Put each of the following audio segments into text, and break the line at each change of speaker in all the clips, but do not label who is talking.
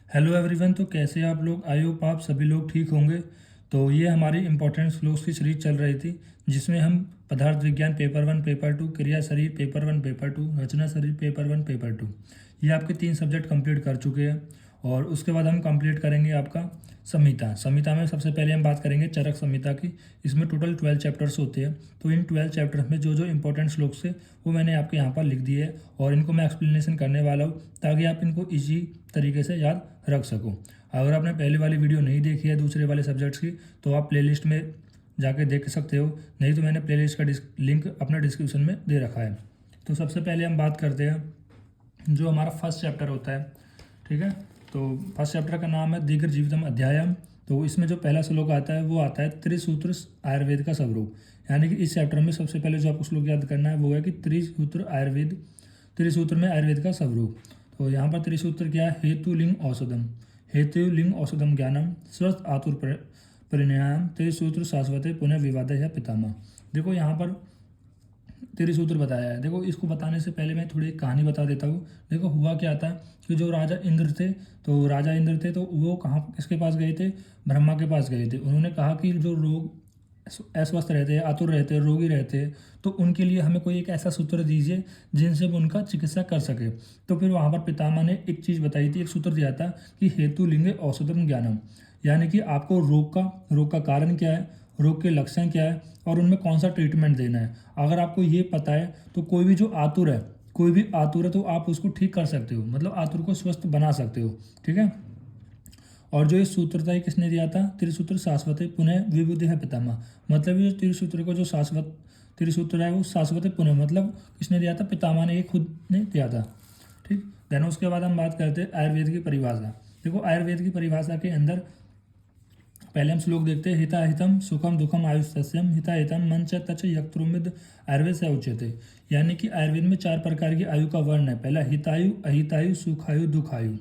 Hello everyone. तो कैसे आप लोग? आई होप आप सभी लोग ठीक होंगे। तो ये हमारी इंपॉर्टेंट श्लोक्स की सीरीज चल रही थी, जिसमें हम पदार्थ विज्ञान पेपर 1 पेपर 2, क्रिया शरीर पेपर 1 पेपर 2, रचना शरीर पेपर 1 पेपर 2, ये आपके 3 सब्जेक्ट कंप्लीट कर चुके हैं। और उसके बाद हम कंप्लीट करेंगे आपका संहिता। संहिता में सबसे पहले हम बात करेंगे चरक संहिता की। इसमें टोटल 12 चैप्टर्स होते हैं। तो इन 12 चैप्टर्स में जो जो इंपॉर्टेंट श्लोक्स है वो मैंने आपके यहाँ पर लिख दिए है, और इनको मैं एक्सप्लेनेशन करने वाला हूँ ताकि आप इनको ईजी तरीके से याद रख सको। अगर आपने पहले वाली वीडियो नहीं देखी है दूसरे वाले सब्जेक्ट्स की, तो आप प्लेलिस्ट में जाके देख सकते हो, नहीं तो मैंने प्लेलिस्ट का लिंक अपना डिस्क्रिप्शन में दे रखा है। तो सबसे पहले हम बात करते हैं जो हमारा फर्स्ट चैप्टर होता है। ठीक है, तो फर्स्ट चैप्टर का नाम है दीर्घ जीवितम अध्यायम। तो इसमें जो पहला श्लोक आता है वो आता है त्रिसूत्र आयुर्वेद का स्वरूप। यानी कि इस चैप्टर में सबसे पहले जो आपको श्लोक याद करना है वो है कि त्रिसूत्र आयुर्वेद, त्रिसूत्र में आयुर्वेद का स्वरूप। तो यहाँ पर त्रिसूत्र क्या है? हेतुलिंग औषधम, हेतुलिंग औषधम ज्ञानम स्वस्थ आतुर परिणाम त्रिसूत्र शाश्वत पुनः विवाद या पितामह। देखो यहाँ पर त्रिसूत्र बताया है। देखो इसको बताने से पहले मैं थोड़ी एक कहानी बता देता हूँ। देखो हुआ क्या था कि जो राजा इंद्र थे, तो राजा इंद्र थे तो वो कहाँ किसके पास गए थे? ब्रह्मा के पास गए थे। उन्होंने कहा कि जो लोग अस्वस्थ रहते हैं, आतुर रहते हैं, रोगी रहते हैं, तो उनके लिए हमें कोई एक ऐसा सूत्र दीजिए जिनसे वो उनका चिकित्सा कर सके। तो फिर वहाँ पर पितामह ने एक चीज़ बताई थी, एक सूत्र दिया था कि हेतु लिंगे औषधम ज्ञानम। यानी कि आपको रोग का कारण क्या है, रोग के लक्षण क्या है, और उनमें कौन सा ट्रीटमेंट देना है। अगर आपको ये पता है तो कोई भी आतुर है तो आप उसको ठीक कर सकते हो, मतलब आतुर को स्वस्थ बना सकते हो। ठीक है, और जो ये सूत्र था ये किसने दिया था? त्रिसूत्र शाश्वत पुनः विबुध है पितामह। मतलब ये त्रिसूत्र को जो शाश्वत त्रिसूत्र है वो शाश्वत पुनः मतलब किसने दिया था? पितामह ने, ये खुद ने दिया था। ठीक, देन उसके बाद हम बात करते हैं आयुर्वेद की परिभाषा। देखो आयुर्वेद की परिभाषा के अंदर पहले हम श्लोक देखते हैं। हिता हितम सुखम दुखम आयुष्यम हिता हितम मंच तच यक्तुमिद आयुर्वेद से उच्यते। यानी कि आयुर्वेद में 4 प्रकार की आयु का वर्ण है। पहला हितायु, अहितायु, सुखायु, दुखायु।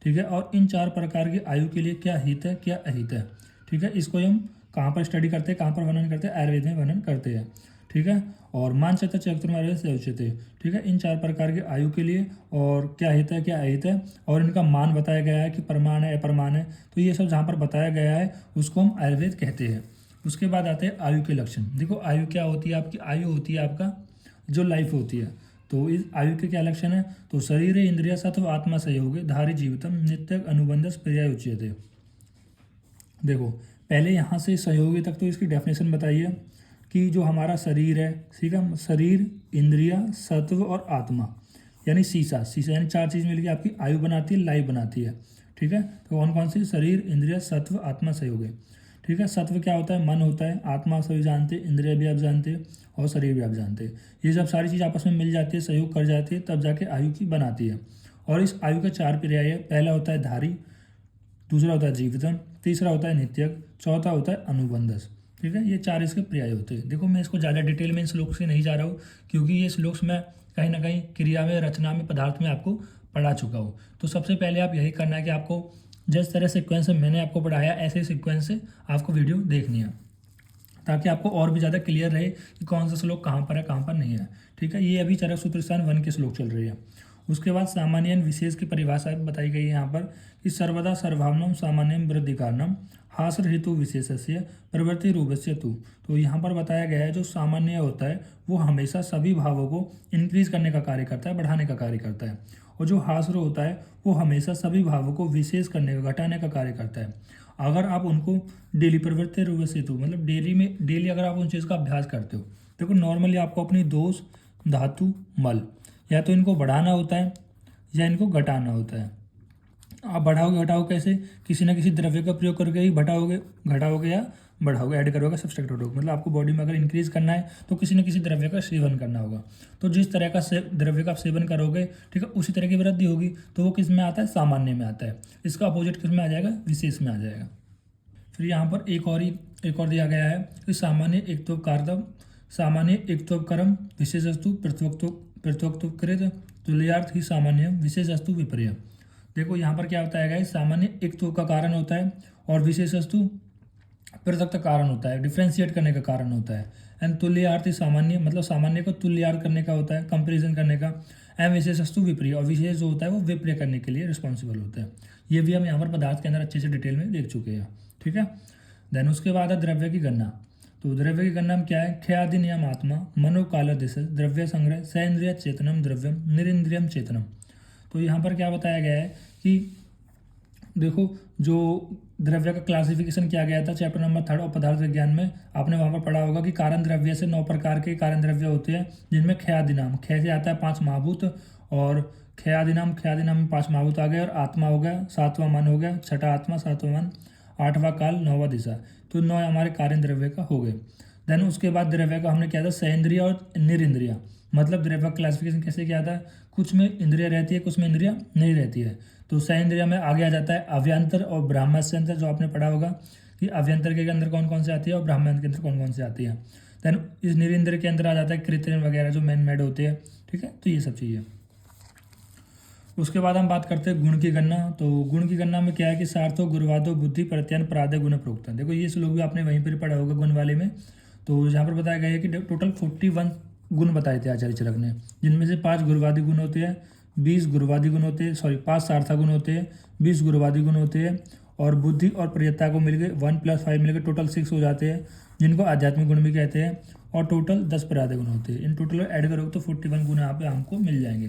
ठीक है, और इन 4 प्रकार की आयु के लिए क्या हित है क्या अहित है। ठीक है, इसको हम कहाँ पर स्टडी करते हैं, कहाँ पर वर्णन करते हैं? आयुर्वेद में वर्णन करते हैं। ठीक है, और मानचत चक्र से उचित है। ठीक है, इन 4 प्रकार की आयु के लिए और क्या हित है क्या अहित है, और इनका मान बताया गया है कि प्रमाण है अप्रमाण है। तो ये सब जहाँ पर बताया गया है उसको हम आयुर्वेद कहते हैं। उसके बाद आते हैं आयु के लक्षण। देखो आयु क्या होती है? आपकी आयु होती है आपका जो लाइफ होती है। तो इस आयु के क्या लक्षण है? तो शरीर इंद्रिया सत्व आत्मा सहयोगे धारी जीवितम नित्य अनुबंध पर्याय उच्यते। देखो पहले यहाँ से सहयोगी तक तो इसकी डेफिनेशन बताइए कि जो हमारा शरीर है, ठीक है, शरीर, इंद्रिया, सत्व और आत्मा, यानी शीशा शीशा यानी 4 चीज़ मिलकर आपकी आयु बनाती है, लाइफ बनाती है। ठीक है, तो कौन कौन सी? शरीर, इंद्रिया, सत्व, आत्मा, सहयोग है। ठीक है, सत्व क्या होता है? मन होता है। आत्मा सभी जानते हैं, इंद्रिया भी आप जानते हैं, और शरीर भी आप जानते हैं। ये जब सारी चीज़ आपस में मिल जाती है, सहयोग कर जाती है, तब जाके आयु की बनाती है। और इस आयु के 4 पर्याय है। पहला होता है धारी, दूसरा होता है जीवितम, तीसरा होता है नित्यक, चौथा होता है अनुबंधस। ठीक है, ये 4 इसके पर्याय होते हैं। देखो मैं इसको ज़्यादा डिटेल में इन श्लोक से नहीं जा रहा हूँ, क्योंकि ये श्लोक्स मैं कहीं ना कहीं क्रिया में, रचना में, पदार्थ में आपको पढ़ा चुका हूँ। तो सबसे पहले आप यही करना है कि आपको जिस तरह सिक्वेंस से मैंने आपको पढ़ाया ऐसे सिक्वेंस से आपको वीडियो देखनी है, ताकि आपको और भी ज़्यादा क्लियर रहे कि कौन सा श्लोक कहाँ पर है कहाँ पर नहीं है। ठीक है, ये अभी चरक सूत्र स्थान 1 के श्लोक चल रही है। उसके बाद सामान्य विशेष की परिभाषा बताई गई है यहाँ पर कि सर्वदा सर्वभावनम सामान्यम वृद्धि कारणम हास्र हेतु विशेषस्य प्रवृत्ति रूपस्य तु। तो यहाँ पर बताया गया है जो सामान्य होता है वो हमेशा सभी भावों को इंक्रीज करने का कार्य करता है, बढ़ाने का कार्य करता है। और जो हास्र होता है वो हमेशा सभी भावों को विशेष करने का, घटाने का कार्य करता है। अगर आप उनको डेली प्रवृत्ति रूप से तो मतलब डेली अगर आप उन चीज़ का अभ्यास करते हो, देखो नॉर्मली आपको अपनी दोष, धातु, मल, या तो इनको बढ़ाना होता है या इनको घटाना होता है। आप बढ़ाओगे घटाओगे कैसे? किसी ना किसी द्रव्य का प्रयोग करके ही घटाओगे या बढ़ाओगे, ऐड करोगे, सब्सट्रैक्ट करोगे। मतलब आपको बॉडी में अगर इंक्रीज करना है तो किसी न किसी द्रव्य का सेवन करना होगा। तो जिस तरह का द्रव्य का सेवन करोगे, ठीक है, उसी तरह की वृद्धि होगी। तो वो किस में आता है? सामान्य में आता है। इसका अपोजिट किस में आ जाएगा? विशेष में आ जाएगा। फिर यहाँ पर एक और दिया गया है कि सामान्य एकत्वकरम विशेषस्तु पृथक्त्वकृत तुल्यार्थ ही सामान्य विशेषस्तु विपर्य। देखो यहाँ पर क्या बताया गया है? सामान्य एकत्व का कारण होता है और विशेषस्तु पृथक कारण होता है, डिफ्रेंशिएट करने का कारण होता है। एंड तुल्यार्थ ही सामान्य मतलब सामान्य को तुल्यार्थ करने का होता है, कंपेरिजन करने का। एवं विशेषस्तु विप्रिय, और विशेष जो होता है वो विप्रिय करने के लिए रिस्पॉन्सिबल होता है। ये भी हम यहाँ पर पदार्थ के अंदर अच्छे से डिटेल में देख चुके हैं। ठीक है, देन उसके बाद है द्रव्य की गणना। तो द्रव्य की गणना में क्या है, ख्यादि नियम आत्मा मनोकाल दिश द्रव्य संग्रह सैन्द्रिय चेतनम द्रव्यम निरिंद्रियम चेतनम। तो यहाँ पर क्या बताया गया है कि देखो जो द्रव्य का क्लासिफिकेशन किया गया था चैप्टर नंबर 3 और पदार्थ विज्ञान में, आपने वहाँ पर पढ़ा होगा कि कारण द्रव्य से 9 प्रकार के कारण द्रव्य होते हैं, जिनमें ख्यादिनाम, ख्य से आता है 5 महाभूत, और ख्यादिनाम में 5 महाभूत आ गए, और आत्मा हो गया, 7वां मन हो गया, 6ठा आत्मा, 7वां मन, 8वां काल, 9वां दिशा। तो 9 हमारे कारण द्रव्य का हो गए। देन उसके बाद द्रव्य का हमने किया था सैन्द्रिय और निरिंद्रिय, मतलब द्रव्य क्लासिफिकेशन कैसे किया था, कुछ में इंद्रिय रहती है, कुछ में इंद्रिया नहीं रहती है। तो सैन्द्रिय में आगे आ जाता है अभ्यंतर और ब्राह्मस्यंतर, जो आपने पढ़ा होगा कि अभ्यंतर के अंदर कौन कौन से आती है और ब्राह्मण के अंदर कौन कौन से आती है। देन इस निरिंद्र के अंदर आ जाता है कृत्रिम वगैरह जो मैन मेड होते हैं। ठीक है, तो ये सब चीज़ें। उसके बाद हम बात करते हैं गुण की गणना। तो गुण की गणना में क्या है कि सार्थो गुरुवादो बुद्धि प्रत्ययन प्रादय गुण प्रोक्तन। देखो ये श्लोक भी आपने वहीं पर पढ़ा होगा गुण वाले में। तो यहाँ पर बताया गया है कि टोटल 41 गुण बताए थे आचार्य चरक ने, जिनमें से 5 गुरुवादी गुण होते हैं, 20 गुरुवादी गुण होते हैं, 5 सार्थक गुण होते हैं, 20 गुरुवादी गुण होते हैं, और बुद्धि और प्रियता को मिलकर 1 + 5 मिलकर टोटल 6 हो जाते हैं, जिनको आध्यात्मिक गुण भी कहते हैं, और टोटल 10 परादय गुण होते हैं। इन टोटल ऐड करोगे तो 41 गुण यहाँ पे हमको मिल जाएंगे।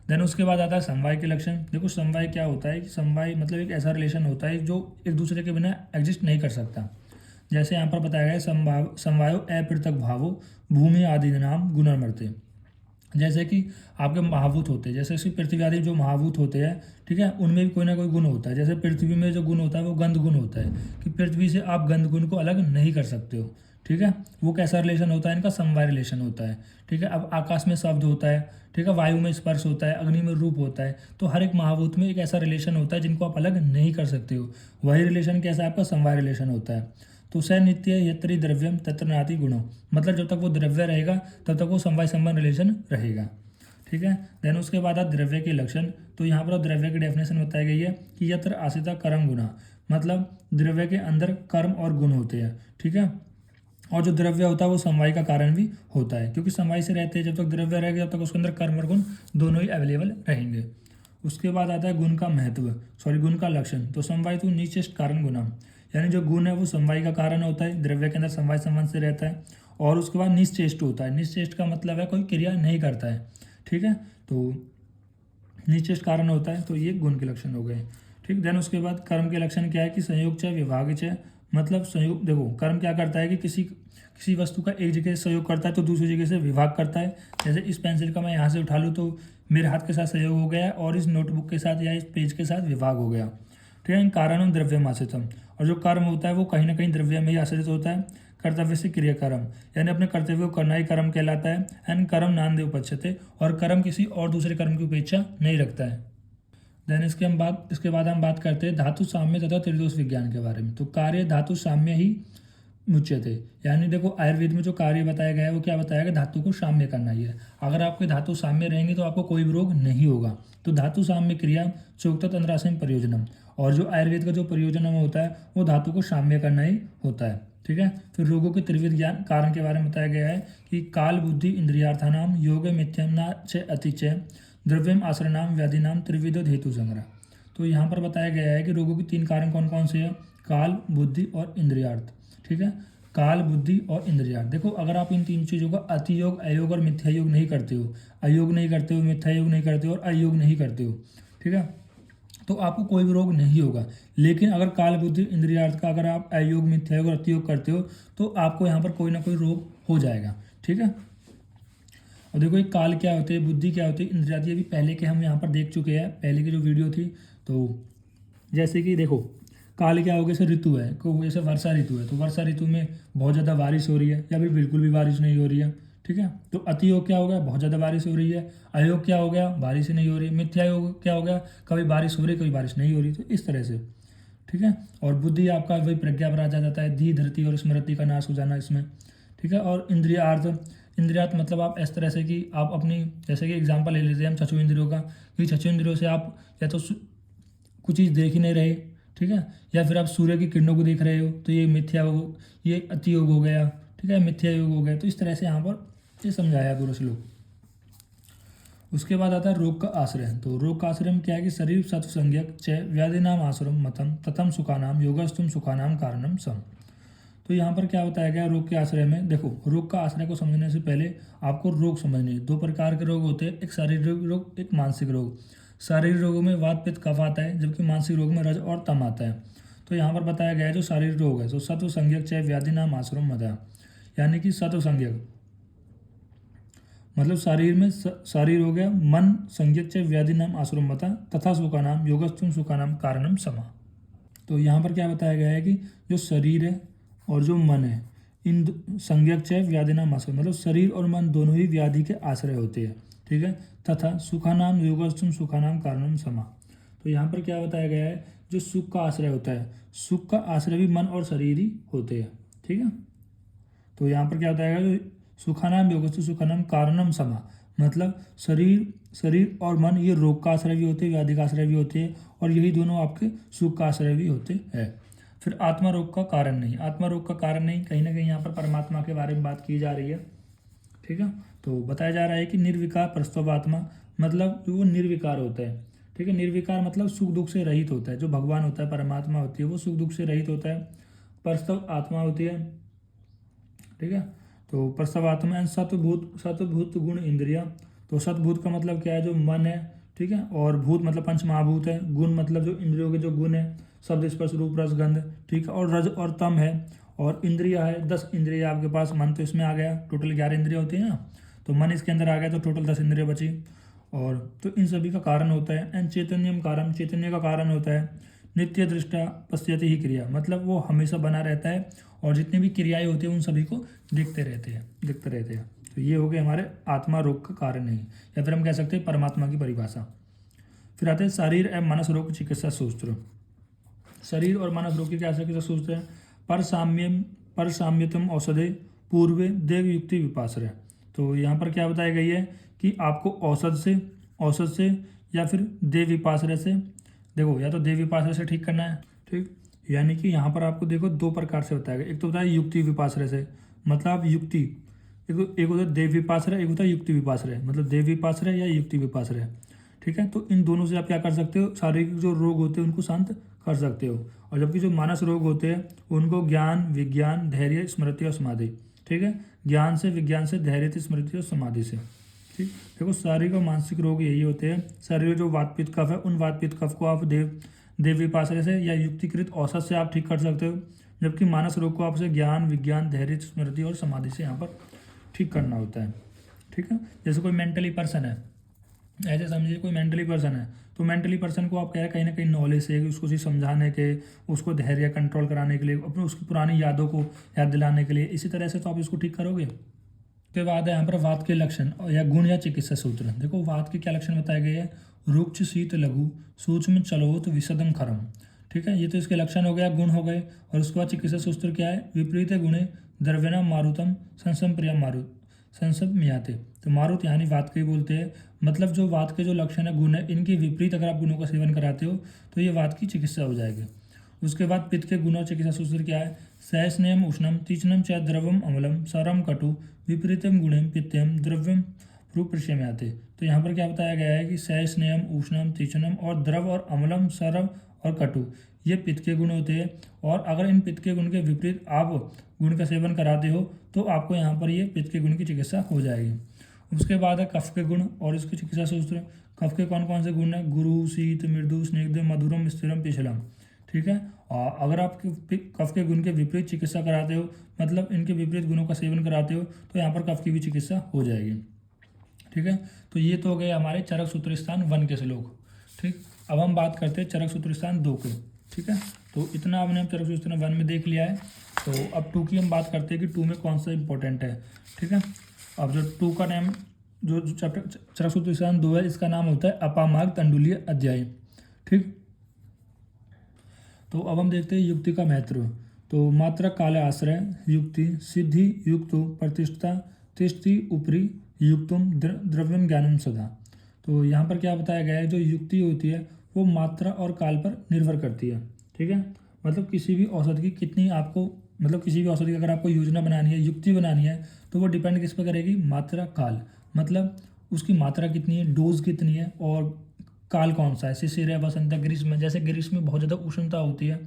देन उसके बाद आता है समवाय के लक्षण। देखो समवाय क्या होता है कि समवाय मतलब एक ऐसा रिलेशन होता है जो एक दूसरे के बिना एग्जिस्ट नहीं कर सकता। जैसे यहाँ पर बताया गया है समवायो अपृथक भावो भूमि आदि नाम गुणमर्ते। जैसे कि आपके महाभूत होते हैं, जैसे कि पृथ्वी आदि जो महाभूत होते हैं, ठीक है, उनमें भी कोई ना कोई गुण होता है। जैसे पृथ्वी में जो गुण होता है वो गंध गुण होता है, कि पृथ्वी से आप गंध गुण को अलग नहीं कर सकते हो। ठीक है, वो कैसा रिलेशन होता है, इनका समवाय रिलेशन होता है। ठीक है, अब आकाश में शब्द होता है, ठीक है, वायु में स्पर्श होता है, अग्नि में रूप होता है, तो हर एक महाभूत में एक ऐसा रिलेशन होता है जिनको आप अलग नहीं कर सकते हो। वही रिलेशन कैसा आपका समवाय रिलेशन होता है। तो स नित्य यत्रि द्रव्यम तत्र नाति गुणों, मतलब जब तक वो द्रव्य रहेगा तब तक वो समवाय संबंध रिलेशन रहेगा। ठीक है, देन उसके बाद आप द्रव्य के लक्षण। तो यहाँ पर द्रव्य की डेफिनेशन बताई गई है कि यत्र आश्रिता कर्म गुणा, मतलब द्रव्य के अंदर कर्म और गुण होते हैं। ठीक है, और जो द्रव्य होता है वो समवाय का कारण भी होता है, क्योंकि समवाय से रहते हैं, जब तक द्रव्य रहेगा जब तक उसके अंदर कर्म और गुण दोनों ही अवेलेबल रहेंगे। उसके बाद आता है गुण का महत्व, गुण का लक्षण। तो समवाय तो नीचेष्ट कारण गुणा, यानी जो गुण है वो समवाय का कारण होता है, द्रव्य के अंदर समवाय संबंध से रहता है। और उसके बाद निश्चेष्ट होता है, निश्चेष्ट का मतलब है कोई क्रिया नहीं करता है। ठीक है, तो निश्चेष्ट कारण होता है, तो ये गुण के लक्षण हो गए। ठीक, देन उसके बाद कर्म के लक्षण क्या है कि संयोग च विभाग च, मतलब संयोग। देखो कर्म क्या करता है कि किसी वस्तु का एक जगह से सहयोग करता है तो दूसरी जगह से विभाग करता है। जैसे इस पेंसिल का मैं यहाँ से उठा लूँ तो मेरे हाथ के साथ सहयोग हो गया, और इस नोटबुक के साथ या इस पेज के साथ विभाग हो गया। ठीक है, कारण द्रव्य आश्रितम, और जो कर्म होता है वो कहीं ना कहीं द्रव्य में ही आश्रित होता है। कर्तव्य से क्रिया कर्म, यानी अपने कर्तव्य को करना ही कर्म कहलाता है। एंड कर्म नान्देव पश्यते, और कर्म किसी और दूसरे कर्म की उपेक्षा नहीं रखता है। देन इसके बाद हम बात करते हैं धातु साम्य तथा त्रिदोष विज्ञान के बारे में। तो कार्य धातु साम्य ही मुच्यते, यानी देखो आयुर्वेद में जो कार्य बताया गया है वो क्या बताया गया, धातु को साम्य करना ही है। अगर आपके धातु साम्य रहेंगे तो आपको कोई भी रोग नहीं होगा। तो धातु साम्य क्रिया चौकता तंत्रासम प्रयोजनम, और जो आयुर्वेद का जो प्रयोजनम होता है वो धातु को साम्य करना ही होता है। ठीक है, फिर रोगों के त्रिविध ज्ञान कारण के बारे में बताया गया है कि काल बुद्धि इंद्रियार्थानाम योग मिथ्यम च अति च द्रव्यम आश्रनाम व्याधिनाम त्रिविध हेतु संग्रह। तो यहाँ पर बताया गया है कि रोगों के 3 कारण कौन कौन से हैं, काल, बुद्धि और इंद्रियार्थ। ठीक है, काल, बुद्धि और इंद्रियार्थ। देखो अगर आप इन 3 चीज़ों का अतियोग, अयोग और मिथ्या योग नहीं करते हो, अयोग नहीं करते हो, मिथ्या योग नहीं करते हो और अयोग नहीं करते हो, ठीक है, तो आपको कोई भी रोग नहीं होगा। लेकिन अगर काल, बुद्धि, इंद्रियार्थ का अगर आप अयोग, मिथ्या योग और अतियोग करते हो तो आपको यहाँ पर कोई ना कोई रोग हो जाएगा। ठीक है, और देखो ये काल क्या होते हैं, बुद्धि क्या होती है, इंद्रियार्थ, ये भी पहले के हम यहाँ पर देख चुके हैं, पहले की जो वीडियो थी। तो जैसे कि देखो काल क्या हो गया, जैसे ऋतु है, जैसे वर्षा ऋतु है, तो वर्षा ऋतु में बहुत ज़्यादा बारिश हो रही है या फिर बिल्कुल भी बारिश नहीं हो रही है। ठीक है, तो अति योग क्या हो गया, बहुत ज़्यादा बारिश हो रही है। अयोग क्या हो गया, बारिश ही नहीं हो रही। मिथ्या योग क्या हो गया, कभी बारिश हो रही कभी बारिश नहीं हो रही। तो इस तरह से, ठीक है, और बुद्धि आपका वही प्रज्ञा पर आ जाता है, धी धरती और स्मृति का नाश हो जाना इसमें। ठीक है, और इंद्रियार्थ मतलब आप इस तरह से कि आप अपनी, जैसे कि एग्जाम्पल ले लेते हैं हम चक्षु इंद्रियों का, कि चक्षु इंद्रियों से आप या तो कुछ चीज़ देख ही नहीं रहे, ठीक है, या फिर आप सूर्य की किरणों को देख रहे हो, तो ये मिथ्या योग, ये अति योग हो गया। ठीक है, मिथ्या योग हो गया। तो इस तरह से यहाँ पर ये समझाया पूरा श्लोक। उसके बाद आता है रोग का आश्रय। तो रोग का आश्रय में क्या है कि शरीर सत्व संज्ञक च व्याधि नाम आश्रम मतम ततम सुखानाम योगस्तुम सुखानाम कारणम सम। तो यहाँ पर क्या बताया गया रोग के आश्रय में। देखो, रोग का आश्रय को समझने से पहले आपको रोग समझने, दो प्रकार के रोग होते हैं, एक शारीरिक रोग, एक मानसिक रोग। शारीरिक रोगों में वात पित्त कफ आता है, जबकि मानसिक रोग में रज और तम आता है। तो यहाँ पर बताया गया है जो शारीरिक रोग है, तो सत्व संज्ञक च व्याधि नाम आश्रम मता, यानी कि सत्व संज्ञक मतलब शरीर में शरीर हो गया, मन संज्ञक च व्याधि नाम आश्रम मता तथा सुखा नाम योगस्थुम सुखा नाम कारणम समा। तो यहाँ पर क्या बताया गया है कि जो शरीर है और जो मन है, इन संज्ञक च व्याधि नाम आश्रय, मतलब शरीर और मन दोनों ही व्याधि के आश्रय होते हैं। ठीक है, तथा सुखा नाम योगस्थुम सुखा नाम कारणम समा। तो यहाँ पर क्या बताया गया है, जो सुख का आश्रय होता है, सुख का आश्रय भी मन और शरीर ही होते हैं। ठीक है, तो यहाँ पर क्या बताया गया, सुखानाम योगस्तु सुखानाम कारणम समा, मतलब शरीर और मन ये रोग का आश्रय भी होते हैं, व्याधि का आश्रय भी होते हैं, और यही दोनों आपके सुख का आश्रय भी होते हैं। फिर आत्मा रोग का कारण नहीं, आत्मा रोग का कारण नहीं, कहीं ना कहीं यहाँ पर परमात्मा के बारे में बात की जा रही है। ठीक है, तो बताया जा रहा है कि निर्विकार प्रस्तवात्मा, मतलब जो वो निर्विकार होता है। ठीक है, निर्विकार मतलब सुख दुख से रहित होता है, जो भगवान होता है, परमात्मा होती है, वो सुख दुख से रहित होता है। प्रस्तव आत्मा होती है। ठीक है, तो प्रस्तवात्मा एंड सतभूत गुण इंद्रिया। तो सतभूत का मतलब क्या है, जो मन है। ठीक है, और भूत मतलब पंच महाभूत है, गुण मतलब जो इंद्रियों के जो गुण है, शब्द स्पर्श रूप रस गंध। ठीक है, और रज और तम है, और इंद्रिया है 10 इंद्रिया आपके पास, मन तो इसमें आ गया, टोटल 11 इंद्रिया होती है ना, तो मन इसके अंदर आ गया, तो टोटल 10 इंद्रिया बची। और तो इन सभी का कारण होता है। एंड चैतन्यम कारण, चैतन्य का कारण होता है। नित्य दृष्टा पश्यति ही क्रिया, मतलब वो हमेशा बना रहता है, और जितनी भी क्रियाएं होती हैं उन सभी को देखते रहते हैं। तो ये हो गए हमारे आत्मा रोग का कारण नहीं, या फिर हम कह सकते हैं परमात्मा की परिभाषा। फिर आते हैं शरीर एवं मानस रोग चिकित्सा सूत्र। शरीर और मानस रोग की क्या चिकित्सा सूत्र है। पर साम्यतम औषधे पूर्वे देव युक्ति विपाश्रय। तो यहाँ पर क्या बताई गई है कि आपको औषध से या फिर देव विपाश्रय से, देखो या तो देव विपाश्रय से ठीक करना है। ठीक, यानी कि यहाँ पर आपको देखो दो प्रकार से बताया गया, एक तो बताया युक्ति विपाश्रय से, मतलब आप युक्ति, एक होता है देव विपाश्रय, एक होता है युक्ति विपाश्रय, मतलब देव विपाश्रय या युक्ति विपाश्रय। ठीक है, तो इन दोनों से आप क्या कर सकते हो, शारीरिक जो रोग होते हैं उनको शांत कर सकते हो, और जबकि जो मानस रोग होते हैं उनको ज्ञान विज्ञान धैर्य स्मृति और समाधि। ठीक है, ज्ञान से विज्ञान से धैर्य स्मृति और समाधि से। ठीक, देखो शारीरिक और मानसिक रोग यही होते हैं। शरीर जो वात पित्त कफ है, उन वात पित्त कफ को आप देव विपाश्रय से या युक्तिकृत औषध से आप ठीक कर सकते हो, जबकि मानस रोग को आपसे ज्ञान विज्ञान धैर्य स्मृति और समाधि से यहाँ पर ठीक करना होता है। ठीक है, जैसे कोई मेंटली पर्सन है, ऐसे समझिए कोई मेंटली पर्सन है, तो मेंटली पर्सन को आप कह रहे हैं कहीं ना कहीं नॉलेज से, उसको चीज़ समझाने के, उसको धैर्य कंट्रोल कराने के लिए, अपने उसकी पुरानी यादों को याद दिलाने के लिए, इसी तरह से तो आप इसको ठीक करोगे। उसके बाद है यहाँ पर वात के लक्षण या गुण या चिकित्सा सूत्र। देखो वात के क्या लक्षण बताए गए हैं, रुक्ष शीत लघु सूक्ष्म चलोत विशदम खरम। ठीक है, ये तो इसके लक्षण हो गया, गुण हो गए। और उसके बाद चिकित्सा सूत्र क्या है, विपरीत गुणे द्रव्यना मारुतम संसम प्रिया मारुत संसद मियाते। तो मारुत यानी वात के बोलते हैं, मतलब जो वात के जो लक्षण है गुण है, इनके विपरीत अगर आप गुणों का सेवन कराते हो तो ये वात की चिकित्सा हो जाएगी। उसके बाद पित्त के गुण और चिकित्सा सूत्र क्या है, सहस्नेयम उष्णम तीक्ष्णम च द्रवम अम्लम सरम कटु विपरीतम गुणम पित्तम द्रव्यम रूपृष्य में आते। तो यहाँ पर क्या बताया गया है कि सहस्नेयम उष्णम तीक्ष्णम और द्रव और अम्लम सरम और कटु ये पित्त के गुण होते हैं, और अगर इन पित्त के गुण के विपरीत आप गुण का सेवन कराते हो तो आपको यहाँ पर ये पित्त के गुण की चिकित्सा हो जाएगी। उसके बाद है कफ के गुण और इसकी चिकित्सा सूत्र। कफ के कौन कौन से गुण है, गुरु शीत मृदु स्निग्ध मधुरम स्थिरम पिछलम। ठीक है, और अगर आप कफ के गुण के विपरीत चिकित्सा कराते हो, मतलब इनके विपरीत गुणों का सेवन कराते हो, तो यहाँ पर कफ की भी चिकित्सा हो जाएगी। ठीक है, तो ये तो हो गए हमारे चरक सूत्र स्थान 1 के श्लोक। ठीक, अब हम बात करते हैं चरक सूत्र स्थान 2 के। ठीक है, तो इतना हमने चरक सूत्र 1 में देख लिया है। तो अब 2 की हम बात करते हैं कि 2 में कौन सा इंपॉर्टेंट है। ठीक है, अब जो 2 का नाम, जो चैप्टर चरक सूत्र स्थान 2 है, इसका नाम होता है अपामार्ग तंडुलीय अध्याय। ठीक, तो अब हम देखते हैं युक्ति का महत्व। तो मात्रा काल आश्रय युक्ति सिद्धि युक्तो प्रतिष्ठा तिष्ठि उपरि युक्तम द्रव्यम ज्ञानम सदा। तो यहाँ पर क्या बताया गया है, जो युक्ति होती है वो मात्रा और काल पर निर्भर करती है। ठीक है, मतलब किसी भी औषध की कितनी आपको, मतलब किसी भी औषध की अगर आपको योजना बनानी है, युक्ति बनानी है, तो वो डिपेंड किस पर करेगी, मात्रा काल। मतलब उसकी मात्रा कितनी है, डोज कितनी है, और काल कौन सा है, शिशिर है, वसंत है, ग्रीष्म है। जैसे ग्रीष्म में बहुत ज़्यादा उष्णता होती है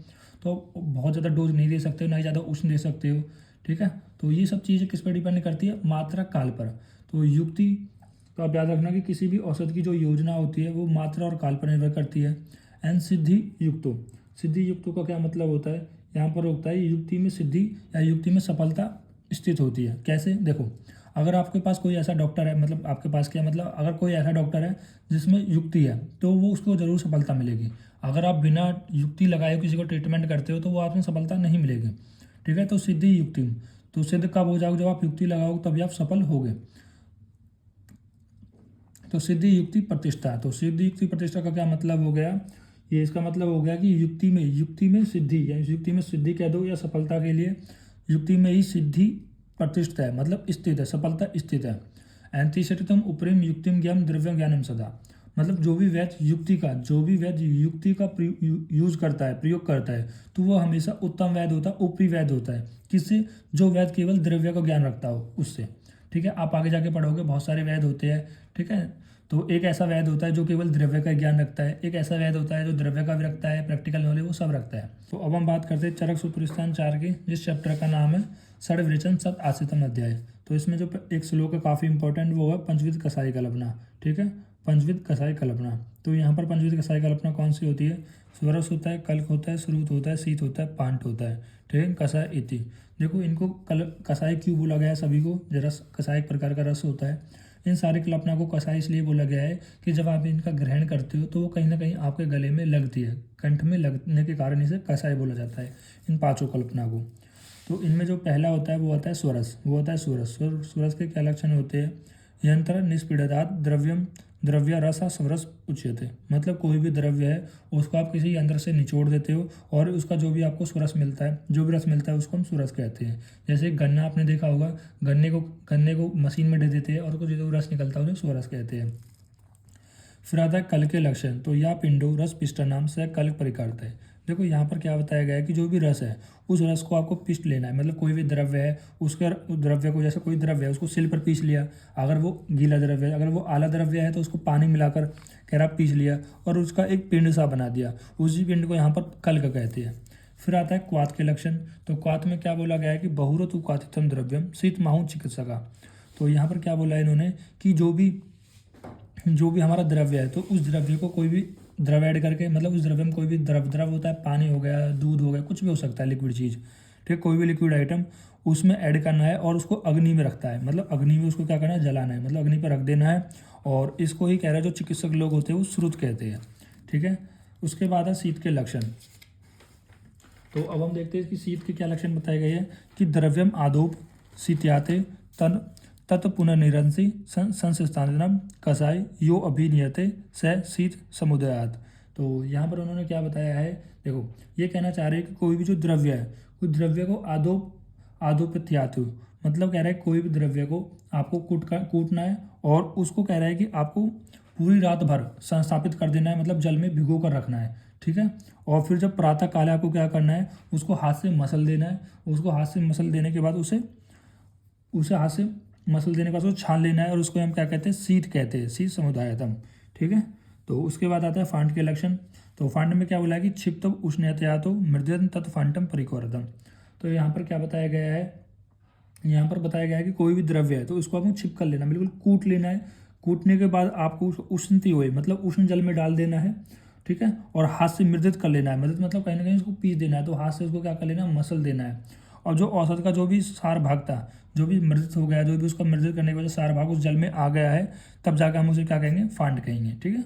तो बहुत ज़्यादा डोज नहीं दे सकते हो, ना ही ज़्यादा उष्ण दे सकते हो, ठीक है। तो ये सब चीज़ें किस पर डिपेंड करती है, मात्रा काल पर। तो युक्ति तो आप याद रखना कि किसी भी औषध की जो योजना होती है वो मात्रा और काल पर निर्भर करती है। एंड सिद्धि युक्तो, सिद्धि युक्तों का क्या मतलब होता है, यहाँ पर होता है युक्ति में सिद्धि या युक्ति में सफलता स्थित होती है। कैसे, देखो, अगर आपके पास कोई ऐसा डॉक्टर है, मतलब आपके पास क्या मतलब, अगर कोई ऐसा डॉक्टर है जिसमें युक्ति है तो वो उसको ज़रूर सफलता मिलेगी। अगर आप बिना युक्ति लगाए किसी को ट्रीटमेंट करते हो तो वो आपको सफलता नहीं मिलेगी, ठीक है। तो सिद्धि युक्ति, तो सिद्ध कब हो जाओगे, जब आप युक्ति लगाओगे तभी आप सफल होगे। तो सिद्धि युक्ति प्रतिष्ठा, तो सिद्धि युक्ति प्रतिष्ठा का क्या मतलब हो गया, ये इसका मतलब हो गया कि युक्ति में सिद्धि, या युक्ति में सिद्धि कह दो या सफलता के लिए, युक्ति में ही सिद्धि प्रतिष्ठा है, मतलब स्थित है, सफलता स्थित है। एंतिशतम उपरिम युक्तिम ज्ञान द्रव्य ज्ञानम सदा, मतलब जो भी वैद्य युक्ति का यूज करता है, प्रयोग करता है, तो वो हमेशा उत्तम वैद्य होता है, ऊपरी वैद्य होता है। किससे, जो वैद्य केवल द्रव्य का ज्ञान रखता हो उससे, ठीक है। आप आगे जाके पढ़ोगे बहुत सारे वैद्य होते हैं, ठीक है। तो एक ऐसा वैद्य होता है जो केवल द्रव्य का ज्ञान रखता है, एक ऐसा वैद्य होता है जो द्रव्य का भी रखता है, प्रैक्टिकल नॉलेज वो सब रखता है। तो अब हम बात करते हैं चरक सूत्र स्थान 4 की, जिस चैप्टर का नाम है षड्विरेचन सत आसितम अध्याय। तो इसमें जो एक श्लोक है काफ़ी इंपॉर्टेंट, वो है पंचविध कसाई कल्पना, ठीक है। पंचविध कसाई कल्पना, तो यहाँ पर पंचविध कसाई कल्पना कौन सी होती है, स्वरस होता है, कल्क होता है, श्रुत होता है, शीत होता है, पांट होता है, ठीक है, कसाय इति। देखो इनको कसाई क्यों बोला गया है, सभी को रस, कसाई एक प्रकार का रस होता है। इन सारी कल्पना को कसाई इसलिए बोला गया है कि जब आप इनका ग्रहण करते हो तो वो कहीं ना कहीं आपके गले में लगती है, कंठ में लगने के कारण इसे कसाई बोला जाता है, इन पांचों कल्पना को। तो इनमें जो पहला होता है वो होता है स्वरस, वो होता है स्वरस। स्वरस के क्या लक्षण होते हैं, यंत्र निष्पीड़ितात् द्रव्यम द्रव्य रस स्वरस उच्यते, मतलब कोई भी द्रव्य है उसको आप किसी यंत्र से निचोड़ देते हो और उसका जो भी आपको स्वरस मिलता है, जो भी रस मिलता है उसको हम स्वरस कहते हैं। जैसे गन्ना आपने देखा होगा, गन्ने को मशीन में दे देते हैं और उसको जो रस निकलता है उसे स्वरस कहते हैं। फिर आता है कल के लक्षण, तो या पिंडो रस पिष्ट नाम से कल परिकर्त है। देखो यहाँ पर क्या बताया गया है कि जो भी रस है उस रस को आपको पिष्ट लेना है, मतलब कोई भी द्रव्य है उसके द्रव्य को, जैसे कोई द्रव्य है उसको सिल पर पीस लिया, अगर वो गीला द्रव्य है, अगर वो आला द्रव्य है तो उसको पानी मिलाकर कैरा पीस लिया और उसका एक पिंड सा बना दिया, उसी पिंड को यहाँ पर कल्क कहते हैं। फिर आता है क्वाथ के लक्षण, तो क्वाथ में क्या बोला गया है कि बहुरत उक्वाथितम द्रव्यम शीत माहू चिकित्सका। तो यहाँ पर क्या बोला है इन्होंने कि जो भी हमारा द्रव्य है तो उस द्रव्य को कोई भी द्रव्य ऐड करके, मतलब उस द्रव्य में कोई भी द्रव होता है, पानी हो गया, दूध हो गया, कुछ भी हो सकता है लिक्विड चीज़, ठीक, कोई भी लिक्विड आइटम उसमें ऐड करना है और उसको अग्नि में रखता है, मतलब अग्नि में उसको क्या करना है, जलाना है, मतलब अग्नि पर रख देना है। और इसको ही कह रहा है जो चिकित्सक लोग होते हैं वो श्रुत कहते हैं, ठीक है। उसके बाद है शीत के लक्षण। तो अब हम देखते हैं कि शीत के क्या लक्षण बताए गए हैं कि द्रव्यम आदोप शीत्याते तन तत् पुनर्निरंसी संस्थानम कसाई यो अभिनियते स शीत समुदयात। तो यहाँ पर उन्होंने क्या बताया है, देखो ये कहना चाह रहे हैं कि कोई भी जो द्रव्य है उस द्रव्य को आदोपित्यातु, मतलब कह रहा है कोई भी द्रव्य को आपको कूटना है और उसको कह रहा है कि आपको पूरी रात भर संस्थापित कर देना है, मतलब जल में भिगो कर रखना है, ठीक है। और फिर जब प्रातः काल आपको क्या करना है, उसको हाथ से मसल देना है, उसको हाथ से मसल देने के बाद उसे हाथ से मसल देने के बाद उसको छान लेना है और उसको हम क्या कहते हैं, शीत कहते हैं, शीत समुदायतम, ठीक है। तो उसके बाद आता है फांड के लक्षण। तो फांड में क्या बोला है कि क्षिप्त उष्णतया तो मृदन तत्फांटम परिकोरतम। तो यहाँ पर क्या बताया गया है, यहाँ पर बताया गया है कि कोई भी द्रव्य है तो उसको आपको छिप कर लेना, बिल्कुल कूट लेना है। कूटने के बाद आपको उसको उष्णती हुई, मतलब उष्ण जल में डाल देना है, ठीक है। और हाथ से मृदित कर लेना है, मृदित मतलब कहीं ना कहीं उसको पीस देना है, तो हाथ से उसको क्या कर लेना है, मसल देना है। और जो औसत का जो भी सार भाग था, जो भी मृदित हो गया, जो भी उसका मृदित करने की वजह से सार भाग उस जल में आ गया है, तब जाकर हम उसे क्या कहेंगे, फांड कहेंगे, ठीक है।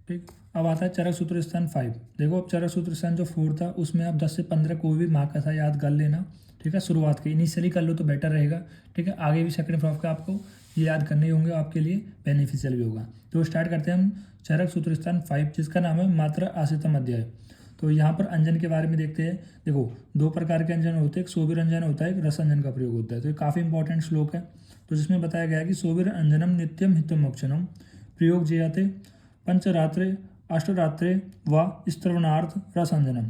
ठीक, अब आता है चरक सूत्र स्थान 5। देखो अब चरक सूत्र स्थान जो 4 था उसमें आप 10 से 15 कोई भी महाकथा याद कर लेना, ठीक है। शुरुआत के इनिशियली कर लो तो बेटर रहेगा, ठीक है। आगे भी सेकंड हाफ का आपको ये याद करने होंगे, आपके लिए बेनिफिशियल भी होगा। तो स्टार्ट करते हैं हम चरक सूत्र स्थान 5, जिसका नाम है मात्र आश्रितम अध्याय। तो यहाँ पर अंजन के बारे में देखते हैं। देखो 2 प्रकार के अंजन होते हैं, एक सोबिर अंजन होता है, एक रस अंजन का प्रयोग होता है। तो ये काफ़ी इंपॉर्टेंट श्लोक है। तो जिसमें बताया गया है कि सोबिर अंजनम नित्यम हितम मोक्षणम प्रयोग जयाते पंचरात्रे अष्टरात्रे व स्त्रवणार्थ रस अंजनम।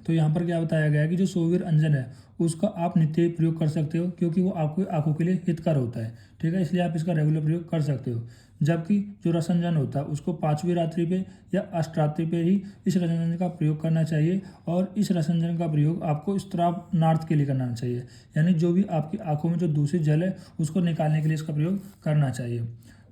तो यहाँ पर क्या बताया गया है कि जो सोवीर अंजन है उसका आप नित्य प्रयोग कर सकते हो, क्योंकि वो आपको आंखों के लिए हितकर होता है, ठीक है, इसलिए आप इसका रेगुलर प्रयोग कर सकते हो। जबकि जो रसंजन होता है उसको 5वीं रात्रि पे या अष्टरात्रि पे ही इस रसंजन का प्रयोग करना चाहिए, और इस रसंजन का प्रयोग आपको स्त्राव नार्थ के लिए करना चाहिए, यानी जो भी आपकी आंखों में जो दूषित जल है उसको निकालने के लिए इसका प्रयोग करना चाहिए।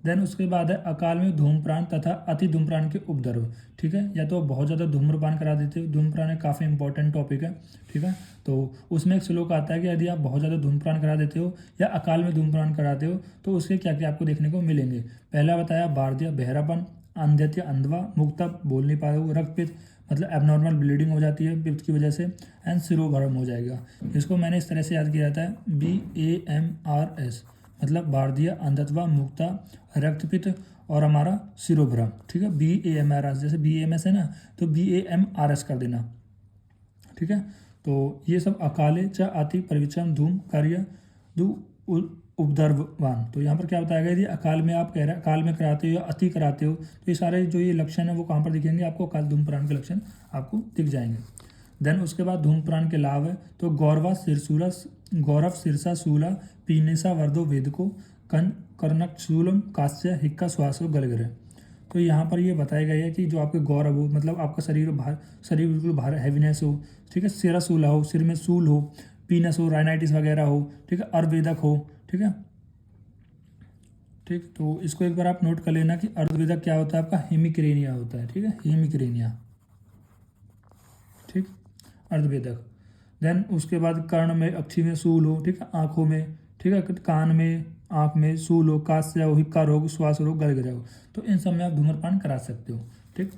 देन उसके बाद है अकाल में धूम्रपान तथा अति धूम्रपान के उपद्रव, ठीक है, या तो बहुत ज़्यादा धूम्रपान करा देते हो, धूम्रपान एक काफ़ी इंपॉर्टेंट टॉपिक है, ठीक है, तो उसमें एक श्लोक आता है कि यदि आप बहुत ज़्यादा धूम्रपान करा देते हो या अकाल में धूम्रपान कराते हो तो उसके क्या क्या आपको देखने को मिलेंगे। पहला बताया बार्धक्य, बहरापन, अंधत्य, अंधवा, मुक्ता, बोल नहीं पाओगे, रक्तपित्त मतलब एबनॉर्मल ब्लीडिंग हो जाती है पित्त की वजह से, एंड सिरोभरम हो जाएगा। इसको मैंने इस तरह से याद किया था, BAMRS मतलब बार्धक्य, अंधत्व, मुक्ता, रक्तपित्त और हमारा सिरोभरम, ठीक है। BAMRS जैसे BAMS है ना तो BAMRS कर देना, ठीक है। तो ये सब अकाले च अति परिविचम धूम कार्य दु उपद्रवान। तो यहाँ पर क्या बताया गया, यदि अकाल में आप कह रहे हैं अकाल में कराते हो या अति कराते हो तो ये सारे जो ये लक्षण है वो कहाँ पर दिखेंगे आपको, अकाल धूम्रपान के लक्षण आपको दिख जाएंगे। देन उसके बाद धूम्रपान के लाभ है तो गौरव शीर्षा शूला पीनेसा वर्धो वेदको कर्णकशूलम कास्य हिक्का श्वासो गलगरे। तो यहाँ पर ये बताया गया है कि जो आपके गौरव हो मतलब आपका शरीर बिल्कुल भार हैवीनेस हो, ठीक है, सिरा सूला हो, सिर में सूल हो, पीनस हो, राइनाइटिस वगैरह हो, ठीक है, अर्धवेदक हो, ठीक है, ठीक। तो इसको एक बार आप नोट कर लेना कि अर्धवेदक क्या होता है आपका, हेमिक्रेनिया होता है, ठीक है, हेमिक्रेनिया, ठीक, अर्धवेदक। देन उसके बाद कर्ण में अक्षी में सूल हो, ठीक है, आँखों में, ठीक है, कान में आँख में सूल हो, कास्य हो, हिक्का रोग, श्वास रोग, गलगला हो, तो इन सब में आप धूम्रपान करा सकते हो, ठीक।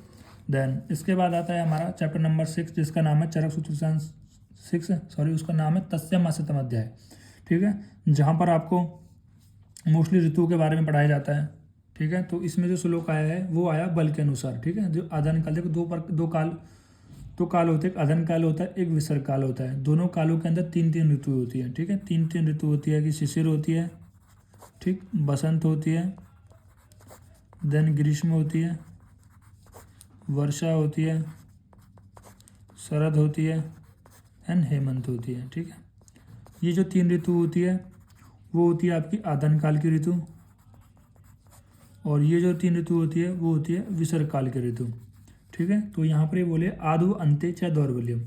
देन इसके बाद आता है हमारा चैप्टर नंबर 6 जिसका नाम है चरक सूत्र 6 सॉरी उसका नाम है तस्य मास्यतम अध्याय, ठीक है, जहाँ पर आपको मोस्टली ऋतुओं के बारे में पढ़ाया जाता है, ठीक है। तो इसमें जो श्लोक आया है वो आया बल के अनुसार, ठीक है, जो आदान काल, देखो दो काल होते हैं, एक आदान काल होता है, एक विसर्ग काल होता है, दोनों कालों के अंदर 3 ऋतु होती है, ठीक है, 3 ऋतु होती है कि शिशिर होती है, ठीक, बसंत होती है, देन ग्रीष्म होती है, वर्षा होती है, शरद होती है एंड हेमंत होती है, ठीक है। ये जो 3 ऋतु होती है वो होती है आपकी आदान काल की ऋतु, और ये जो 3 ऋतु होती है वो होती है विसर्ग काल की ऋतु, ठीक है। तो यहाँ पर ये बोले आदु अंत्य च दौर्बल्यम,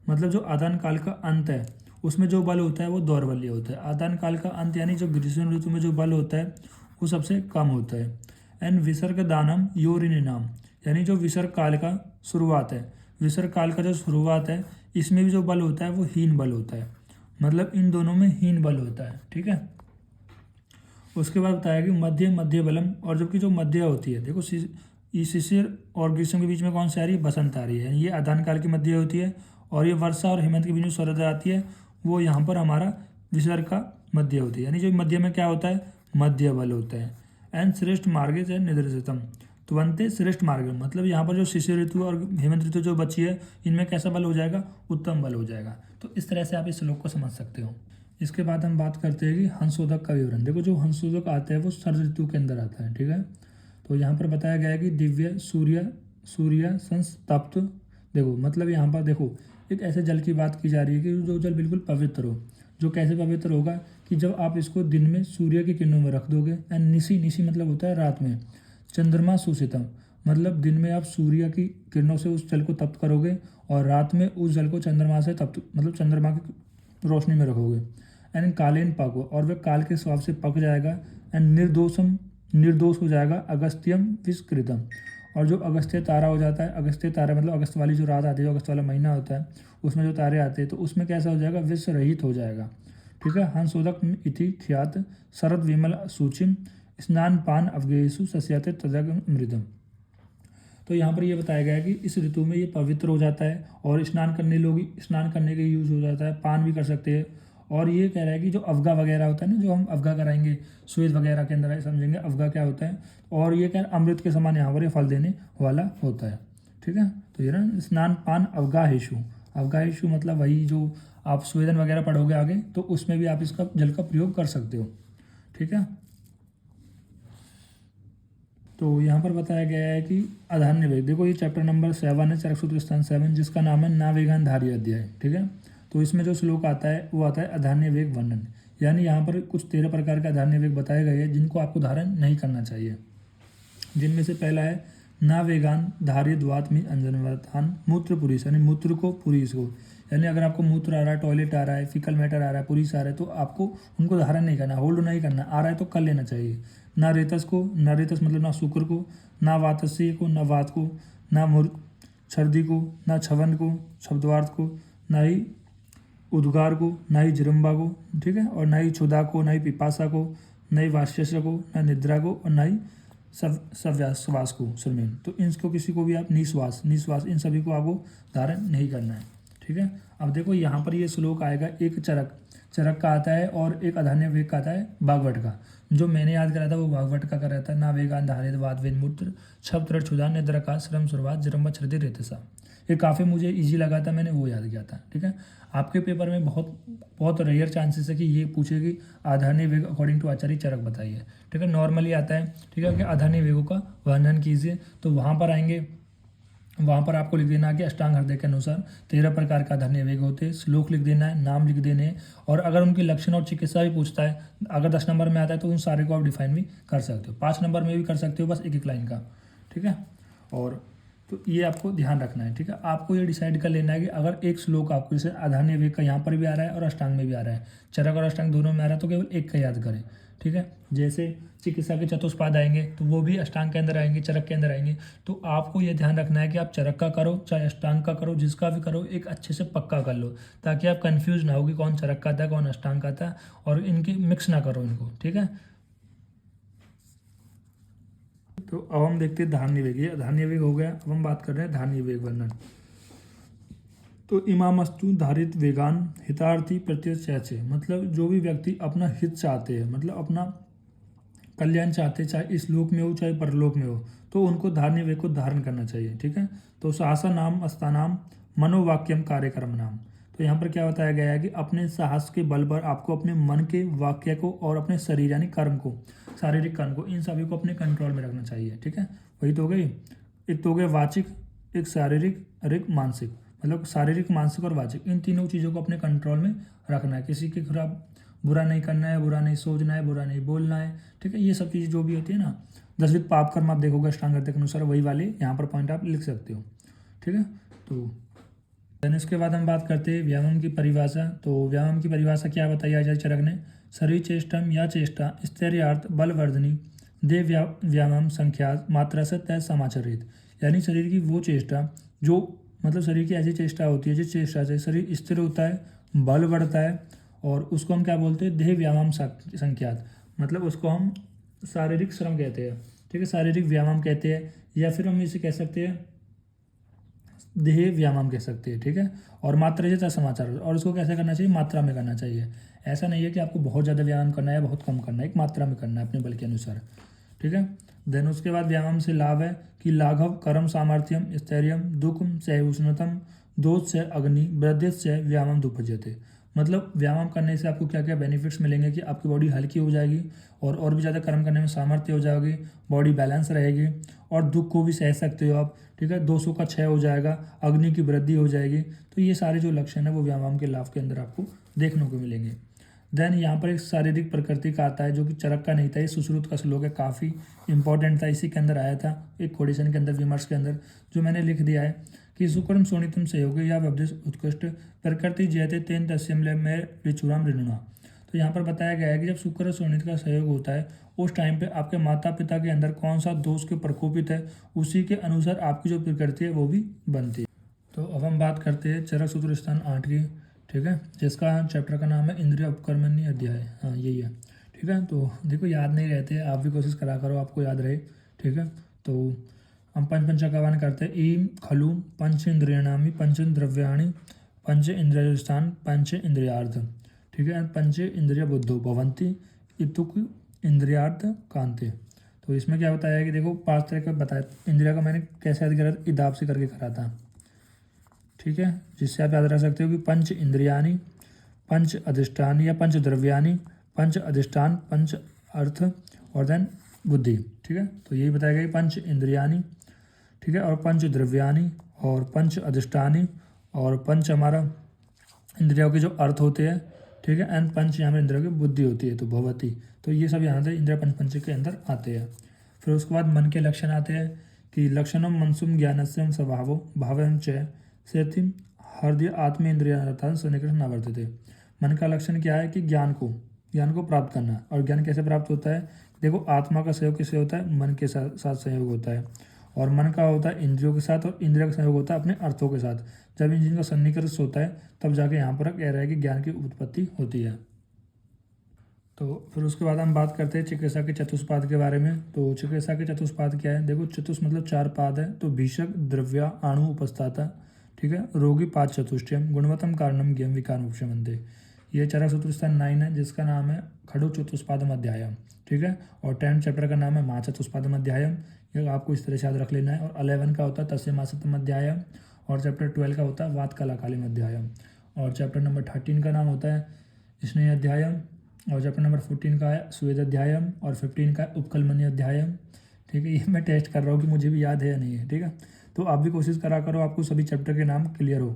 मतलब जो आदान काल का अंत है उसमें जो बल होता है वो दौर्बल्य होता है। आदान काल का अंत यानी जो ग्रीष्म ऋतु में जो बल होता है वो सबसे कम होता है। एंड विसर्ग दानम योरिन नाम, यानी जो विसर्ग काल का शुरुआत है, विसर्ग काल का जो शुरुआत है इसमें भी जो बल होता है वो हीन बल होता है, मतलब इन दोनों में हीन बल होता है, ठीक है। उसके बाद बताया कि मध्य बलम, और जबकि जो मध्य होती है, देखो शिशिर और ग्रीष्म के बीच में कौन सी आ रही है, बसंत आ रही है, ये आदान काल की मध्य होती है, और ये वर्षा और हेमंत के बीच में शरद आती है वो यहाँ पर हमारा विसर्ग का मध्य होती है, यानी जो मध्य में क्या होता है, मध्य बल होता है। एंड श्रेष्ठ मार्गे से निर्देशितम, तुवंते श्रेष्ठ मार्ग, मतलब यहाँ पर जो शिशिर ऋतु और हेमंत ऋतु जो बची है इनमें कैसा बल हो जाएगा, उत्तम बल हो जाएगा। तो इस तरह से आप इस श्लोक को समझ सकते हो। इसके बाद हम बात करते हैं कि हंसोदक का विवरण। देखो जो हंसोदक आता है वो शरद ऋतु के अंदर आता है, ठीक है। तो यहाँ पर बताया गया है कि दिव्य सूर्य संस्तप्त, देखो मतलब यहाँ पर देखो एक ऐसे जल की बात की जा रही है कि जो जल बिल्कुल पवित्र हो, जो कैसे पवित्र होगा कि जब आप इसको दिन में सूर्य की किरणों में रख दोगे, एंड निशी मतलब होता है रात में, चंद्रमा सुसितम मतलब दिन में आप सूर्य की किरणों से उस जल को तप्त करोगे और रात में उस जल को चंद्रमा से तप्त मतलब चंद्रमा की रोशनी में रखोगे। एंड कालीन पाको, और वह काल के स्वाब से पक जाएगा, एंड निर्दोष हो जाएगा, अगस्त्यम विस्कृतम, और जो अगस्त्य तारा हो जाता है, अगस्त्य तारा मतलब अगस्त वाली जो रात आती है, अगस्त वाला महीना होता है उसमें जो तारे आते हैं तो उसमें कैसा हो जाएगा, विश्व रहित हो जाएगा, ठीक है। हंसोदक इति ख्यात शरद विमल सूचिम स्नान पान अवगेशु सस्याते तदग मृदम। तो यहाँ पर ये बताया गया है कि इस ऋतु में ये पवित्र हो जाता है और स्नान करने के यूज हो जाता है, पान भी कर सकते हैं। और ये कह रहा है कि जो अवगा वगैरह होता है ना, जो हम अवगा कराएंगे श्वेत वगैरह के अंदर समझेंगे अवगा क्या होता है, और ये क्या अमृत के समान यहाँ पर ये फल देने वाला होता है, ठीक है। तो ये ना स्नान पान अवगाहेशु मतलब वही जो आप स्वेदन वगैरह पढ़ोगे आगे तो उसमें भी आप इसका जल का प्रयोग कर सकते हो, ठीक है। तो यहाँ पर बताया गया है कि अधान्य वेग, देखो ये चैप्टर नंबर 7 है, चरक सूत्र स्थान 7, जिसका नाम है नावेगान धारी अध्याय। ठीक है, तो इसमें जो श्लोक आता है वो आता है अधान्य वेग वर्णन, यानी यहाँ पर कुछ 13 प्रकार का अधान्य वेग बताए गए हैं जिनको आपको धारण नहीं करना चाहिए। जिनमें से पहला है नावेगान धार्य द्वात में अंजनवर्थान मूत्र पुरीस, यानी मूत्र को पुरीस को, यानी अगर आपको मूत्र आ रहा है, टॉयलेट आ रहा है, फीकल मैटर आ रहा है, पुरीस आ रहा है, तो आपको उनको धारण नहीं करना, होल्ड नहीं करना, आ रहा है तो कर लेना चाहिए। ना रेतस को, ना रेतस मतलब ना शुक्र को, ना वातस्य को, ना वात को, ना छर्दी को, ना छवन को, शब्दवार्थ को, ना ही उद्गार को, ना ही जिरम्बा को, ठीक है, और ना ही क्षुधा को, ना ही पिपासा को, ना ही वाष्यस्य को, ना निद्रा को, और ना ही श्वास को सुरमेन। तो इनको किसी को भी आप निश्वास इन सभी को आपको धारण नहीं करना है। ठीक है, अब देखो यहाँ पर ये श्लोक आएगा, एक चरक का आता है और एक अधान्य वेग का आता है भागवत का। जो मैंने याद करा था वो भागवत का कर रहा था, ना वेगान धारित वाद वेद मूत्र छप त्र क्षुधा निद्रा का श्रम शुरुआत जरम्बा छर्दी रेतसा। ये काफ़ी मुझे इजी लगा था, मैंने वो याद किया था। ठीक है, आपके पेपर में बहुत रेयर चांसेस है कि ये पूछे कि आधान्य वेग अकॉर्डिंग टू आचार्य चरक बताइए। ठीक है, नॉर्मली आता है। ठीक है, कि आधान्य वेगों का वर्णन कीजिए, तो वहाँ पर आएंगे, वहाँ पर आपको लिख देना है कि अष्टांग हृदय के अनुसार 13 प्रकार का आधान्य वेग होते हैं। श्लोक लिख देना है, नाम लिख देने हैं, और अगर उनकी लक्षण और चिकित्सा भी पूछता है, अगर 10 नंबर में आता है तो उन सारे को आप डिफाइन भी कर सकते हो, 5 नंबर में भी कर सकते हो, बस एक लाइन का। ठीक है, और तो ये आपको ध्यान रखना है। ठीक है, आपको ये डिसाइड कर लेना है कि अगर एक श्लोक आपको जैसे आधान्य वेग का यहाँ पर भी आ रहा है और अष्टांग में भी आ रहा है, चरक और अष्टांग दोनों में आ रहा है, तो केवल एक का याद करें। ठीक है, जैसे चिकित्सा के चतुष्पाद आएंगे तो वो भी अष्टांग के अंदर आएंगे, चरक के अंदर आएंगे। तो आपको ये ध्यान रखना है कि आप चरक का करो चाहे अष्टांग का करो, जिसका भी करो एक अच्छे से पक्का कर लो, ताकि आप कंफ्यूज ना हो कि कौन चरक का था कौन अष्टांग का था, और इनकी मिक्स ना करो इनको। ठीक है, तो अब हम देखते हैं धान्य वेग। ये धान्य वेग हो गया, अब हम बात कर रहे हैं धान्य वेग वर्णन। तो इमामस्तु धारित वेगान हितार्थी प्रत्युच्चय, मतलब जो भी व्यक्ति अपना हित चाहते हैं, मतलब अपना कल्याण चाहते हैं, चाहे इस लोक में हो चाहे परलोक में हो, तो उनको धान्य वेग को धारण करना चाहिए। ठीक है, तो साहसा नाम अस्तानाम मनोवाक्यम कार्यक्रम नाम। तो यहाँ पर क्या बताया गया है कि अपने साहस के बल पर आपको अपने मन के वाक्य को और अपने शरीर यानी कर्म को, शारीरिक कर्म को, इन सभी को अपने कंट्रोल में रखना चाहिए। ठीक है, वही तो हो गई, एक तो हो गया वाचिक, एक शारीरिक और एक मानसिक, मतलब शारीरिक मानसिक और वाचिक, इन तीनों चीज़ों को अपने कंट्रोल में रखना है। किसी के खिलाफ बुरा नहीं करना है, बुरा नहीं सोचना है, बुरा नहीं बोलना है। ठीक है, ये सब चीज़ जो भी होती है ना, 10 पाप कर्म आप देखोगे अष्टांग हृदय के अनुसार, वही वाले यहाँ पर पॉइंट आप लिख सकते हो। ठीक है, तो देन इसके बाद हम बात करते हैं व्यायाम की परिभाषा। तो व्यायाम की परिभाषा क्या बताई आचार्य चरक ने, शरीर चेष्टम या चेष्टा स्थैर्यार्थ बलवर्धनी दे व्यायाम संख्या मात्रा से तय समाचरित, यानी शरीर की वो चेष्टा जो, मतलब शरीर की ऐसी चेष्टा होती है जिस चेष्टा से शरीर स्थिर होता है, बल बढ़ता है, और उसको हम क्या बोलते हैं, देह व्यायाम संख्यात, मतलब उसको हम शारीरिक श्रम कहते हैं। ठीक है, शारीरिक व्यायाम कहते हैं, या फिर हम इसे कह सकते हैं देह व्यायाम कह सकते हैं। ठीक है, और मात्रा जैसा समाचार, और उसको कैसे करना चाहिए, मात्रा में करना चाहिए। ऐसा नहीं है कि आपको बहुत ज़्यादा व्यायाम करना है, बहुत कम करना है, एक मात्रा में करना है अपने बल के अनुसार। ठीक है, देन उसके बाद व्यायाम से लाभ है कि लाघव कर्म सामर्थ्यम स्थैर्यम दुखम से उष्णतम दोष से अग्नि वृद्धि से व्यायाम दुपजते, मतलब व्यायाम करने से आपको क्या क्या बेनिफिट्स मिलेंगे कि आपकी बॉडी हल्की हो जाएगी, और भी ज़्यादा कर्म करने में सामर्थ्य हो जाएगी, बॉडी बैलेंस रहेगी, और दुख को भी सह सकते हो आप। ठीक है, दोषों का क्षय हो जाएगा, अग्नि की वृद्धि हो जाएगी। तो ये सारे जो लक्षण है वो व्यायाम के लाभ के अंदर आपको देखने को मिलेंगे। देन यहाँ पर एक शारीरिक प्रकृति का आता है जो कि चरक का नहीं था, ये सुश्रुत का श्लोक है, काफ़ी इंपॉर्टेंट था, इसी के अंदर आया था एक कोडिशन के अंदर, विमर्श के अंदर, जो मैंने लिख दिया है कि सुकर्म सोनितम सहयोगी या व्यवदेश उत्कृष्ट प्रकृति जयते तेन तस्यम में ऋचुराम ऋणुना। तो यहाँ पर बताया गया है कि जब शुक्र और शोणित का सहयोग होता है, उस टाइम पे आपके माता पिता के अंदर कौन सा दोष के प्रकोपित है, उसी के अनुसार आपकी जो प्रकृति है वो भी बनती है। तो अब हम बात करते हैं चरक सूत्र स्थान 8 की। ठीक है, जिसका चैप्टर का नाम है इंद्रिय उपकर्मण्य अध्याय। हाँ, यही है। ठीक है, तो देखो याद नहीं रहते, आप भी कोशिश करा करो आपको याद रहे। ठीक है, तो हम पंचपंचकवान करते हैं। ईम खलु पंच इंद्रियाणामी पंच द्रव्याणि पंच इंद्रिय स्थान पंच इंद्रियार्थ। ठीक है, पंच इंद्रिय बुद्धो भवंती इतुक इंद्रियार्थ कांते। तो इसमें क्या बताया है कि देखो 5 तरह का बताया, इंद्रिया का मैंने कैसे याद करा, इदाब से करके करा था। ठीक है, जिससे आप याद रख सकते हो कि पंच इंद्रियानि पंच अधिष्ठान या पंच द्रव्यानि पंच अधिष्ठान पंच अर्थ, और देन बुद्धि। ठीक है, तो यही बताया गया पंच इंद्रियानी, ठीक है, और पंच द्रव्यानी और पंच अधिष्ठानी और पंच हमारा इंद्रियों के जो अर्थ होते हैं, ठीक है, एंड पंच यहाँ पर इंद्रियों की बुद्धि होती है, तो भगवती, तो ये सब यहाँ से इंद्रिया पंच के अंदर आते हैं। फिर उसके बाद मन के लक्षण आते हैं कि लक्षणम मनसुम ज्ञानस्यम स्वभावो भावं च सेतिम हृदय आत्म इंद्रिया सन्निकट न वर्तते। मन का लक्षण क्या है कि ज्ञान को प्राप्त करना। और ज्ञान कैसे प्राप्त होता है? देखो, आत्मा का सहयोग किससे होता है? मन के साथ सहयोग होता है। और मन का होता है इंद्रियों के साथ, और इंद्रियों का सहयोग होता है अपने अर्थों के साथ। जब इन जिनका सन्निकर्ष होता है तब जाके यहाँ पर कह रहा है कि ज्ञान की उत्पत्ति होती है। तो फिर उसके बाद हम बात करते हैं चिकित्सा के चतुष्पाद के बारे में। तो चिकित्सा के चतुष्पाद क्या है? देखो, चतुष मतलब 4 पाद है। तो भीषक, द्रव्या, अणु, उपस्थाता, ठीक है, रोगी, पाद चतुष्टयम, गुणवत्तम कारणम ज्ञम विकार उपशमनते। ये चरक सूत्र स्थान 9 है, जिसका नाम है खड़ु चतुष्पादम अध्यायम। ठीक है, और 10 चैप्टर का नाम है महा चतुष्पादम अध्यायम। ये आपको इस तरह से याद रख लेना है। और 11 का होता है तस्य मासतम अध्यायम। और चैप्टर 12 का होता है वात कलाकालिम अध्यायम। और चैप्टर नंबर 13 का नाम होता है स्नेह अध्यायम। और चैप्टर नंबर 14 का है स्वेद अध्यायम। और 15 का है उपकलमनी अध्यायम। ठीक है, ये मैं टेस्ट कर रहा हूँ कि मुझे भी याद है या नहीं है। ठीक है, तो आप भी कोशिश करा करो आपको सभी चैप्टर के नाम क्लियर हो।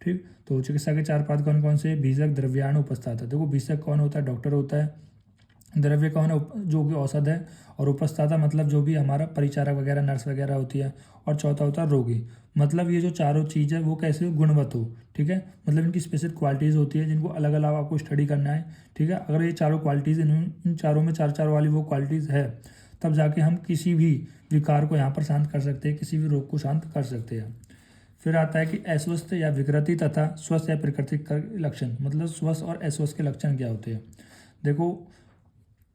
ठीक, तो चिकित्सा के 4 पाद कौन कौन से? भीषक, द्रव्याणु, उपस्थाता। देखो, भीषक कौन होता है? डॉक्टर होता है। द्रव्य कौन है? जो कि औषध है। और उपस्थाता मतलब जो भी हमारा परिचारक वगैरह, नर्स वगैरह होती है। और चौथा होता है रोगी। मतलब ये जो चारों चीज़ है वो कैसे गुणवत्त हो। ठीक है, मतलब इनकी स्पेशल क्वालिटीज़ होती है जिनको अलग अलग आपको स्टडी करना है। ठीक है, अगर ये चारों क्वालिटीज़ इन चारों में 4 वाली वो क्वालिटीज़ है, तब जाके हम किसी भी विकार को यहाँ पर शांत कर सकते हैं, किसी भी रोग को शांत कर सकते हैं। फिर आता है कि अस्वस्थ या विकृति तथा स्वस्थ या प्राकृतिक लक्षण। मतलब स्वस्थ और अस्वस्थ के लक्षण क्या होते हैं? देखो,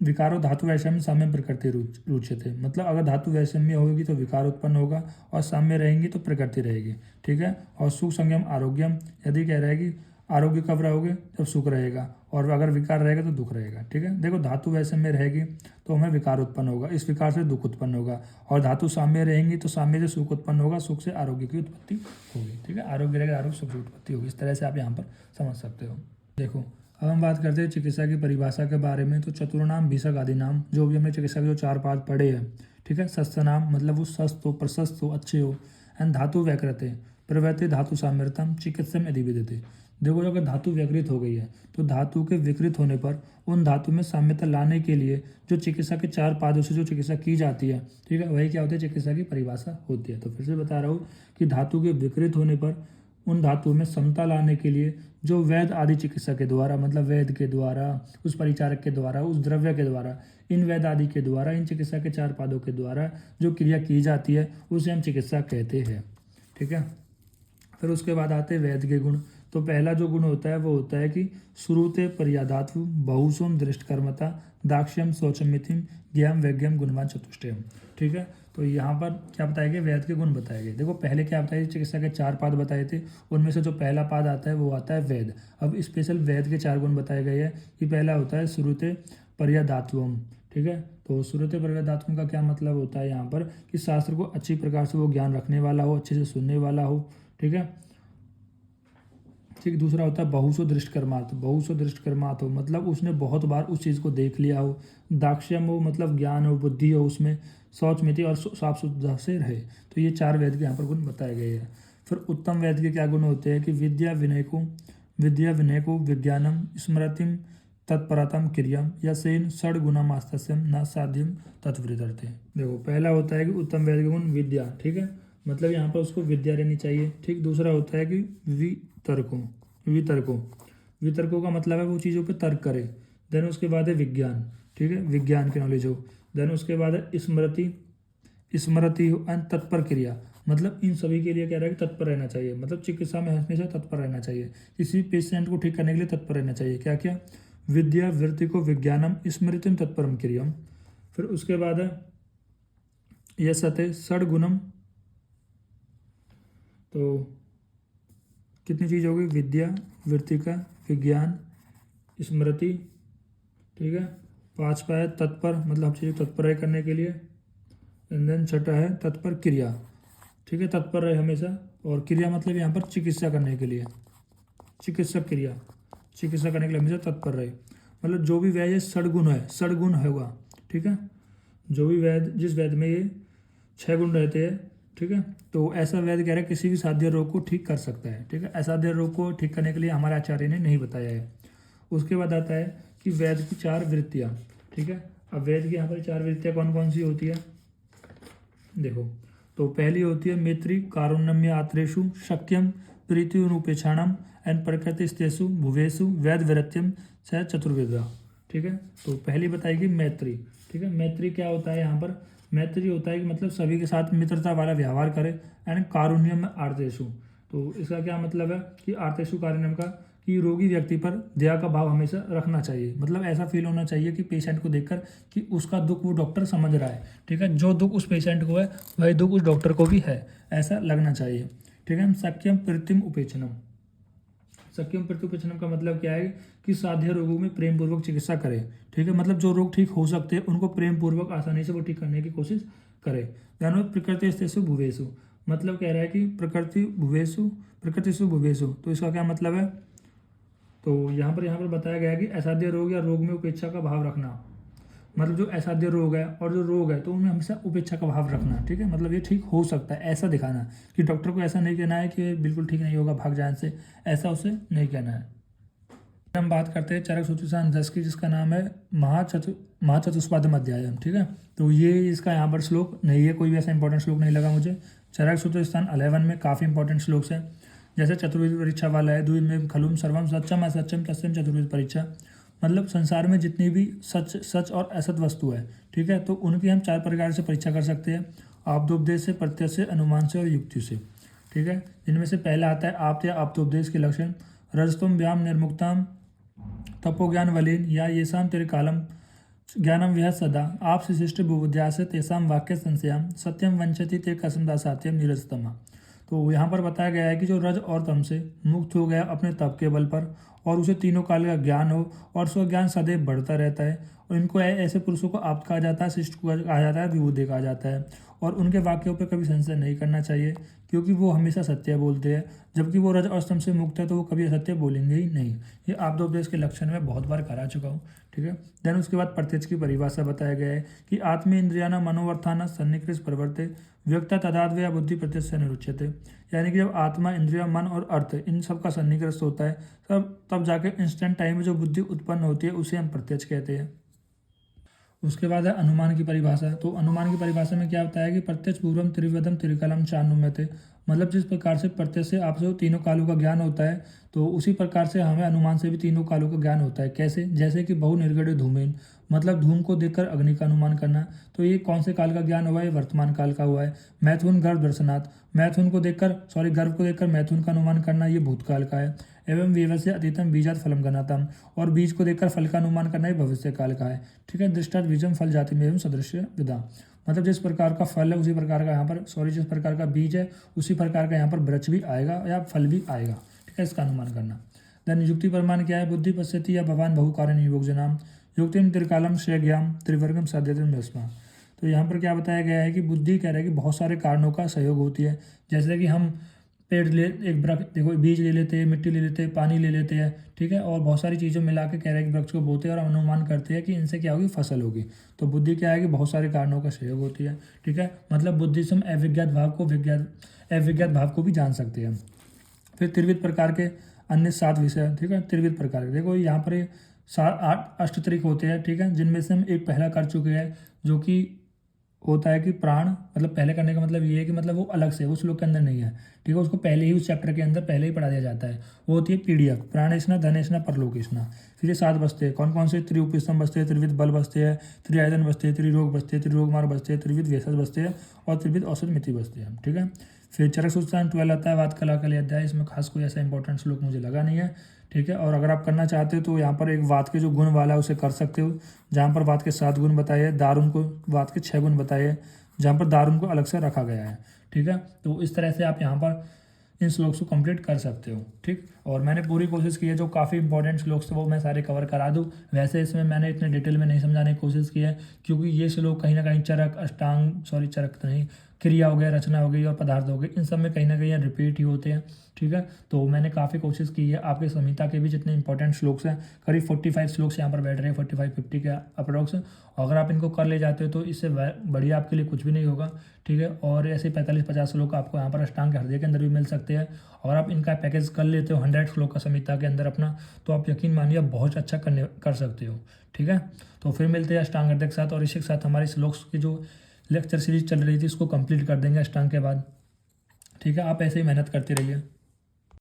विकारो धातु वैषम्य साम्य प्रकृति रुच्यते। मतलब अगर धातु वैषम्य होगी तो विकार उत्पन्न होगा, और साम्य रहेंगी तो प्रकृति रहेगी। ठीक है, और सुख संयम आरोग्यम, यदि कह रहा है कि आरोग्य कब रहोगे? जब सुख रहेगा, और अगर विकार रहेगा तो दुख रहेगा। ठीक है, देखो, धातु वैषम्य रहेगी तो हमें विकार उत्पन्न होगा, इस विकार से दुख उत्पन्न होगा। और धातु साम्य रहेंगी तो साम्य से सुख उत्पन्न होगा, सुख से आरोग्य की उत्पत्ति होगी। ठीक है, आरोग्य रहेगा, आरोग्य सुख की उत्पत्ति होगी। इस तरह से आप यहाँ पर समझ सकते हो। देखो, अब हम बात करते हैं चिकित्सा की परिभाषा के बारे में। तो चतुर्नाम, भीषक आदि नाम, जो भी हमने चिकित्सा के जो 4 पाद पढ़े हैं। ठीक है, स्वस्थ नाम मतलब वो स्वस्थ हो, प्रशस्त हो, अच्छे हो। एंड धातु व्याकृत, प्रवृत्ति धातु साम्यतम चिकित्सम यदि विद्यते। देखो, अगर धातु व्याकृत हो गई है तो धातु के विकृत होने पर उन धातु में साम्यता लाने के लिए जो चिकित्सा के 4 पादों से जो चिकित्सा की जाती है, ठीक है, वही क्या होती है? चिकित्सा की परिभाषा होती है। तो फिर से बता रहा हूँ कि धातु के विकृत होने पर उन धातुओं में समता लाने के लिए जो वैद्य आदि चिकित्सा के द्वारा, मतलब वैद्य के द्वारा, उस परिचारक के द्वारा, उस द्रव्य के द्वारा, इन वैद्य आदि के द्वारा, इन चिकित्सा के 4 पादों के द्वारा जो क्रिया की जाती है उसे हम चिकित्सा कहते हैं। ठीक है, फिर उसके बाद आते हैं वैद्य के गुण। तो पहला जो गुण होता है वो होता है कि श्रुते पर्यादात्व बहुसुम दृष्टकर्मता दाक्ष्यम शौचमितिम ज्ञाम वैज्ञम गुणवान चतुष्टयम। ठीक है, तो यहाँ पर क्या बताए गए? वैद्य के गुण बताए गए। देखो, पहले क्या बताए? चिकित्सा के 4 पाद बताए थे, उनमें से जो पहला पाद आता है वो आता है वैद्य। अब स्पेशल वैद्य के 4 गुण बताए गए हैं कि पहला होता है श्रुते पर्यादात्वम। ठीक है, तो श्रुते पर्यादात्वम का क्या मतलब होता है यहाँ पर? कि शास्त्र को अच्छी प्रकार से वो ज्ञान रखने वाला हो, अच्छे से सुनने वाला हो। ठीक है, ठीक। दूसरा होता है बहुसो दृष्टकर्मात्। बहुसो दृष्टकर्मात् हो मतलब उसने बहुत बार उस चीज़ को देख लिया हो। दाक्ष्यम हो मतलब ज्ञान हो, बुद्धि हो उसमें, शौच मिति और साफ सुथरा से रहे। तो ये 4 वेद के यहाँ पर गुण बताए गए हैं। फिर उत्तम वेद के क्या गुण होते हैं? कि विद्या विनय को विज्ञानम स्मृतिम तत्परतम क्रियम या सेन षड गुणम आस्तस्यम न साध्यम तत्वृतर्थे। देखो, पहला होता है कि उत्तम वेद के गुण विद्या। ठीक है, मतलब यहाँ पर उसको विद्या रहनी चाहिए। ठीक, दूसरा होता है कि वितर्कों का मतलब है वो चीज़ों पे तर्क करे। देन उसके बाद है विज्ञान। ठीक है, विज्ञान की नॉलेज हो। देन उसके बाद है स्मृति हो एंड तत्पर क्रिया। मतलब इन सभी के लिए कह रहा है कि तत्पर रहना चाहिए। मतलब चिकित्सा में हमेशा तत्पर रहना चाहिए, किसी पेशेंट को ठीक करने के लिए तत्पर रहना चाहिए। क्या क्या? विद्या वृत्ति को विज्ञानम स्मृतिम तत्परम क्रियम। फिर उसके बाद है यशते षड गुणम। तो कितनी चीज़ होगी? विद्या, वृत्तिका, विज्ञान, स्मृति। ठीक है, 5वां है तत्पर, मतलब हर चीज़ तत्पर है करने के लिए। एंड देन 6वां है तत्पर क्रिया। ठीक है, तत्पर रहे हमेशा। और क्रिया मतलब यहाँ पर चिकित्सा करने के लिए, चिकित्सक क्रिया, चिकित्सा करने के लिए हमेशा तत्पर रहे। मतलब जो भी वह षडगुण है, षडगुण होगा। ठीक है, जो भी वैद्य, जिस वैद्य में ये 6 गुण रहते हैं, ठीक है, तो ऐसा वैद्य कह रहा है किसी भी साध्य रोग को ठीक कर सकता है, ठीक है। असाध्य रोग को ठीक करने के लिए हमारे आचार्य ने नहीं बताया है। उसके बाद आता है कि वैद्य की 4 वृत्तियाँ, ठीक है। अब वैद्य की यहाँ पर 4 वृत्तियाँ कौन कौन सी होती है, देखो। तो पहली होती है मैत्री कारुण्यम्य आत्रेषु शक्यम प्रीति उपेक्षाणम एंड प्रकृति स्तेषु भुवेषु वैद वृत्यम च चतुर्विधा, ठीक है। तो पहली बताएगी मैत्री, ठीक है। मैत्री क्या होता है, यहाँ पर मैत्री होता है कि मतलब सभी के साथ मित्रता वाला व्यवहार करे। एंड कारुण्यम आर्तेषु, तो इसका क्या मतलब है कि आर्तेषु कारुण्यम का कि रोगी व्यक्ति पर दया का भाव हमेशा रखना चाहिए। मतलब ऐसा फील होना चाहिए कि पेशेंट को देखकर कि उसका दुख वो डॉक्टर समझ रहा है, ठीक है। जो दुख उस पेशेंट को है वही दुख उस डॉक्टर को भी है, ऐसा लगना चाहिए, ठीक है। सक्यम प्रीतिम उपेक्षणम, सक्यम प्रीति उपेक्षणम का मतलब क्या है कि साध्य रोगों में प्रेम पूर्वक चिकित्सा करे, ठीक है। मतलब जो रोग ठीक हो सकते हैं उनको प्रेम पूर्वक आसानी से वो ठीक करने की कोशिश करे। ध्यान प्रकृति स्थिसु भुवेशु, मतलब कह रहा है कि प्रकृति भुवेशु प्रकृतिसु भुवेशु, तो इसका क्या मतलब है, तो यहाँ पर बताया गया है कि असाध्य रोग या रोग में उपेक्षा का भाव रखना। मतलब जो असाध्य रोग है और जो रोग है तो उनमें हमेशा उपेक्षा का भाव रखना, ठीक है। मतलब ये ठीक हो सकता है ऐसा दिखाना, कि डॉक्टर को ऐसा नहीं कहना है कि बिल्कुल ठीक नहीं होगा भाग जाने से, ऐसा उसे नहीं कहना है। हम बात करते हैं चरक सूत्र स्थान 10 की, जिसका नाम है महाचतुष्पादम अध्याय, ठीक है। तो ये इसका यहाँ पर श्लोक नहीं है, कोई भी ऐसा इंपॉर्टेंट श्लोक नहीं लगा मुझे। चरक सूत्र स्थान 11 में काफ़ी इंपॉर्टेंट श्लोक है, जैसे चतुर्विध परीक्षा वाला है, द्वि में खलुम सर्वम सत्यम असत्यम तस्म चतुर्विध परीक्षा। मतलब संसार में जितनी भी सच और असत वस्तु है, ठीक है, तो उनकी हम 4 प्रकार से परीक्षा कर सकते हैं, आप्तोपदेश से, प्रत्यक्ष से, अनुमान से और युक्ति से, ठीक है। जिनमें से पहला आता है आप्त या आप्तोपदेश के लक्षण। रजतुम व्याम निर्मुक्ताम तपोज्ञान वलीन या ये शाम तेरे कालम ज्ञानम विह सदा आप शिष्ट बुद्ध्या से तेसाम वाक्य संशयाम सत्यम वंचती ते कसम दासात्यम निरस्तमा। तो यहाँ पर बताया गया है कि जो रज और तम से मुक्त हो गया अपने तप के बल पर और उसे तीनों काल का ज्ञान हो और उसका ज्ञान सदैव बढ़ता रहता है, और इनको ऐसे पुरुषों को आप्त कहा जाता है, शिष्ट को कहा जाता है, विबुद्धि कहा जाता है। और उनके वाक्यों पर कभी संशय नहीं करना चाहिए, क्योंकि वो हमेशा सत्य बोलते हैं, जबकि वो रज और तम से मुक्त है तो वो कभी असत्य बोलेंगे ही नहीं। ये आप्तोपदेश के लक्षण में बहुत बार करा चुका हूँ, ठीक है। देन उसके बाद प्रत्यक्ष की परिभाषा बताया गया है कि आत्म इंद्रियाना मनोवर्थाना सन्निकृष्ट प्रवर्ते व्यक्ता तदाद्वया बुद्धि प्रत्यक्ष से निरुच्यते। यानी कि जब आत्मा, इंद्रिया, मन और अर्थ इन सब का सन्निकृष्ट होता है तब जाके इंस्टेंट टाइम में जो बुद्धि उत्पन्न होती है उसे हम प्रत्यक्ष कहते हैं। उसके बाद है अनुमान की परिभाषा। तो अनुमान की परिभाषा में क्या बताया कि प्रत्यक्ष पूर्वम त्रिवदम त्रिकलम चानुम्यते। मतलब जिस प्रकार से प्रत्यक्ष से आपसे तीनों कालों का ज्ञान होता है, तो उसी प्रकार से हमें अनुमान से भी तीनों कालों का ज्ञान होता है। कैसे, जैसे कि बहु निर्गढ़ धूमेन, मतलब धूम को देखकर अग्नि का अनुमान करना। तो ये कौन से काल का ज्ञान हुआ है, वर्तमान काल का हुआ है। मैथुन गर्भ दर्शनाथ, मैथुन को देखकर गर्भ को देखकर मैथुन का अनुमान करना, ये भूतकाल का है। एवं व्यवस्य अतीतम बीजात फलम गणातम, और बीज को देखकर फल का अनुमान करना ही भविष्य काल का है, ठीक है। दृष्टात बीजम फल जाति में एवं सदृश्य विदा, मतलब जिस प्रकार का फल है उसी प्रकार का यहाँ पर जिस प्रकार का बीज है उसी प्रकार का यहाँ पर वृक्ष भी आएगा या फल भी आएगा, ठीक है। इसका अनुमान करना। देन युक्ति प्रमाण क्या है, बुद्धि पश्यति या भगवान बहुकारण योगजनाम युक्तिम त्रिकालम श्रेयज्ञाम त्रिवर्गम साध्यतम दस्मा। तो यहाँ पर क्या बताया गया है कि बुद्धि कह रहा है कि बहुत सारे कारणों का सहयोग होती है। जैसे कि हम पेड़ ले एक वृक्ष, देखो बीज ले लेते हैं, मिट्टी ले लेते हैं, पानी ले लेते हैं, ठीक है, और बहुत सारी चीज़ों मिला के कह रहे हैं कि वृक्ष को बोते हैं और अनुमान करते हैं कि इनसे क्या होगी, फसल होगी। तो बुद्धि क्या है कि बहुत सारे कारणों का सहयोग होती है, ठीक है। मतलब बुद्धि से हम अविज्ञात भाव को भी जान सकते हैं। फिर त्रिविध प्रकार के अन्य 7 विषय, ठीक है। त्रिविध प्रकार के देखो यहाँ पर 8 अष्टत्रिक होते हैं, ठीक है, जिनमें से हम एक पहला कर चुके हैं, जो कि होता है कि प्राण, मतलब पहले करने का मतलब ये है कि मतलब वो अलग से वो श्लोक के अंदर नहीं है, ठीक है, उसको पहले ही उस चैप्टर के अंदर पहले ही पढ़ा दिया जाता है। वो होती है पीडीएफ, प्राणेशना धनेशना परलोकेशना। फिर ये 7 बसते हैं, कौन कौन से, त्रिउपस्तम बसते हैं, त्रिविध बल बसते हैं, त्रिआयतन बसते हैं, त्रिरोग बसते हैं, त्रिरोग मार्ग बसते हैं, त्रिविध वेशज बसते हैं और त्रिविध औषध मिति बसते हैं, ठीक है। फिर चरक सूत्रस्थान 12 आता है, वात कला के अध्याय। इसमें खास कोई ऐसा इंपॉर्टेंट श्लोक मुझे लगा नहीं है, ठीक है। और अगर आप करना चाहते हो तो यहाँ पर एक वात के जो गुण वाला है उसे कर सकते हो, जहाँ पर वात के 7 गुण बताए, दारुण को वात के 6 गुण बताए, जहाँ पर दारुण को अलग से रखा गया है, ठीक है। तो इस तरह से आप यहाँ पर इन श्लोक्स को कंप्लीट कर सकते हो, ठीक। और मैंने पूरी कोशिश की है जो काफ़ी इंपॉर्टेंट श्लोक्स थे वो मैं सारे कवर करा दूँ। वैसे इसमें मैंने इतने डिटेल में नहीं समझाने की कोशिश की है, क्योंकि ये श्लोक कहीं ना कहीं चरक तो नहीं, क्रिया हो गया, रचना हो गई और पदार्थ हो गए, इन सब में कहीं ना कहीं रिपीट ही होते हैं। ठीक है, तो मैंने काफ़ी कोशिश की है आपके संहिता के भी जितने इंपॉर्टेंट श्लोक्स हैं, करीब 45 श्लोक्स यहाँ पर बैठ रहे हैं, 45-50 के अप्रोक्स। अगर आप इनको कर ले जाते हो तो इससे बढ़िया आपके लिए कुछ भी नहीं होगा। ठीक है, और ऐसे 45-50 श्लोक आपको यहाँ पर अष्टांग हृदय के अंदर भी मिल सकते हैं। और आप इनका पैकेज कर लेते हो 100 श्लोक का संहिता के अंदर अपना, तो आप यकीन मानिए बहुत अच्छा कर सकते हो। ठीक है, तो फिर मिलते हैं अष्टांग हृदय के साथ, और इसी के साथ हमारी श्लोक्स की जो लेक्चर सीरीज चल रही थी इसको कंप्लीट कर देंगे अष्टांग के बाद। ठीक है, आप ऐसे ही मेहनत करते रहिए।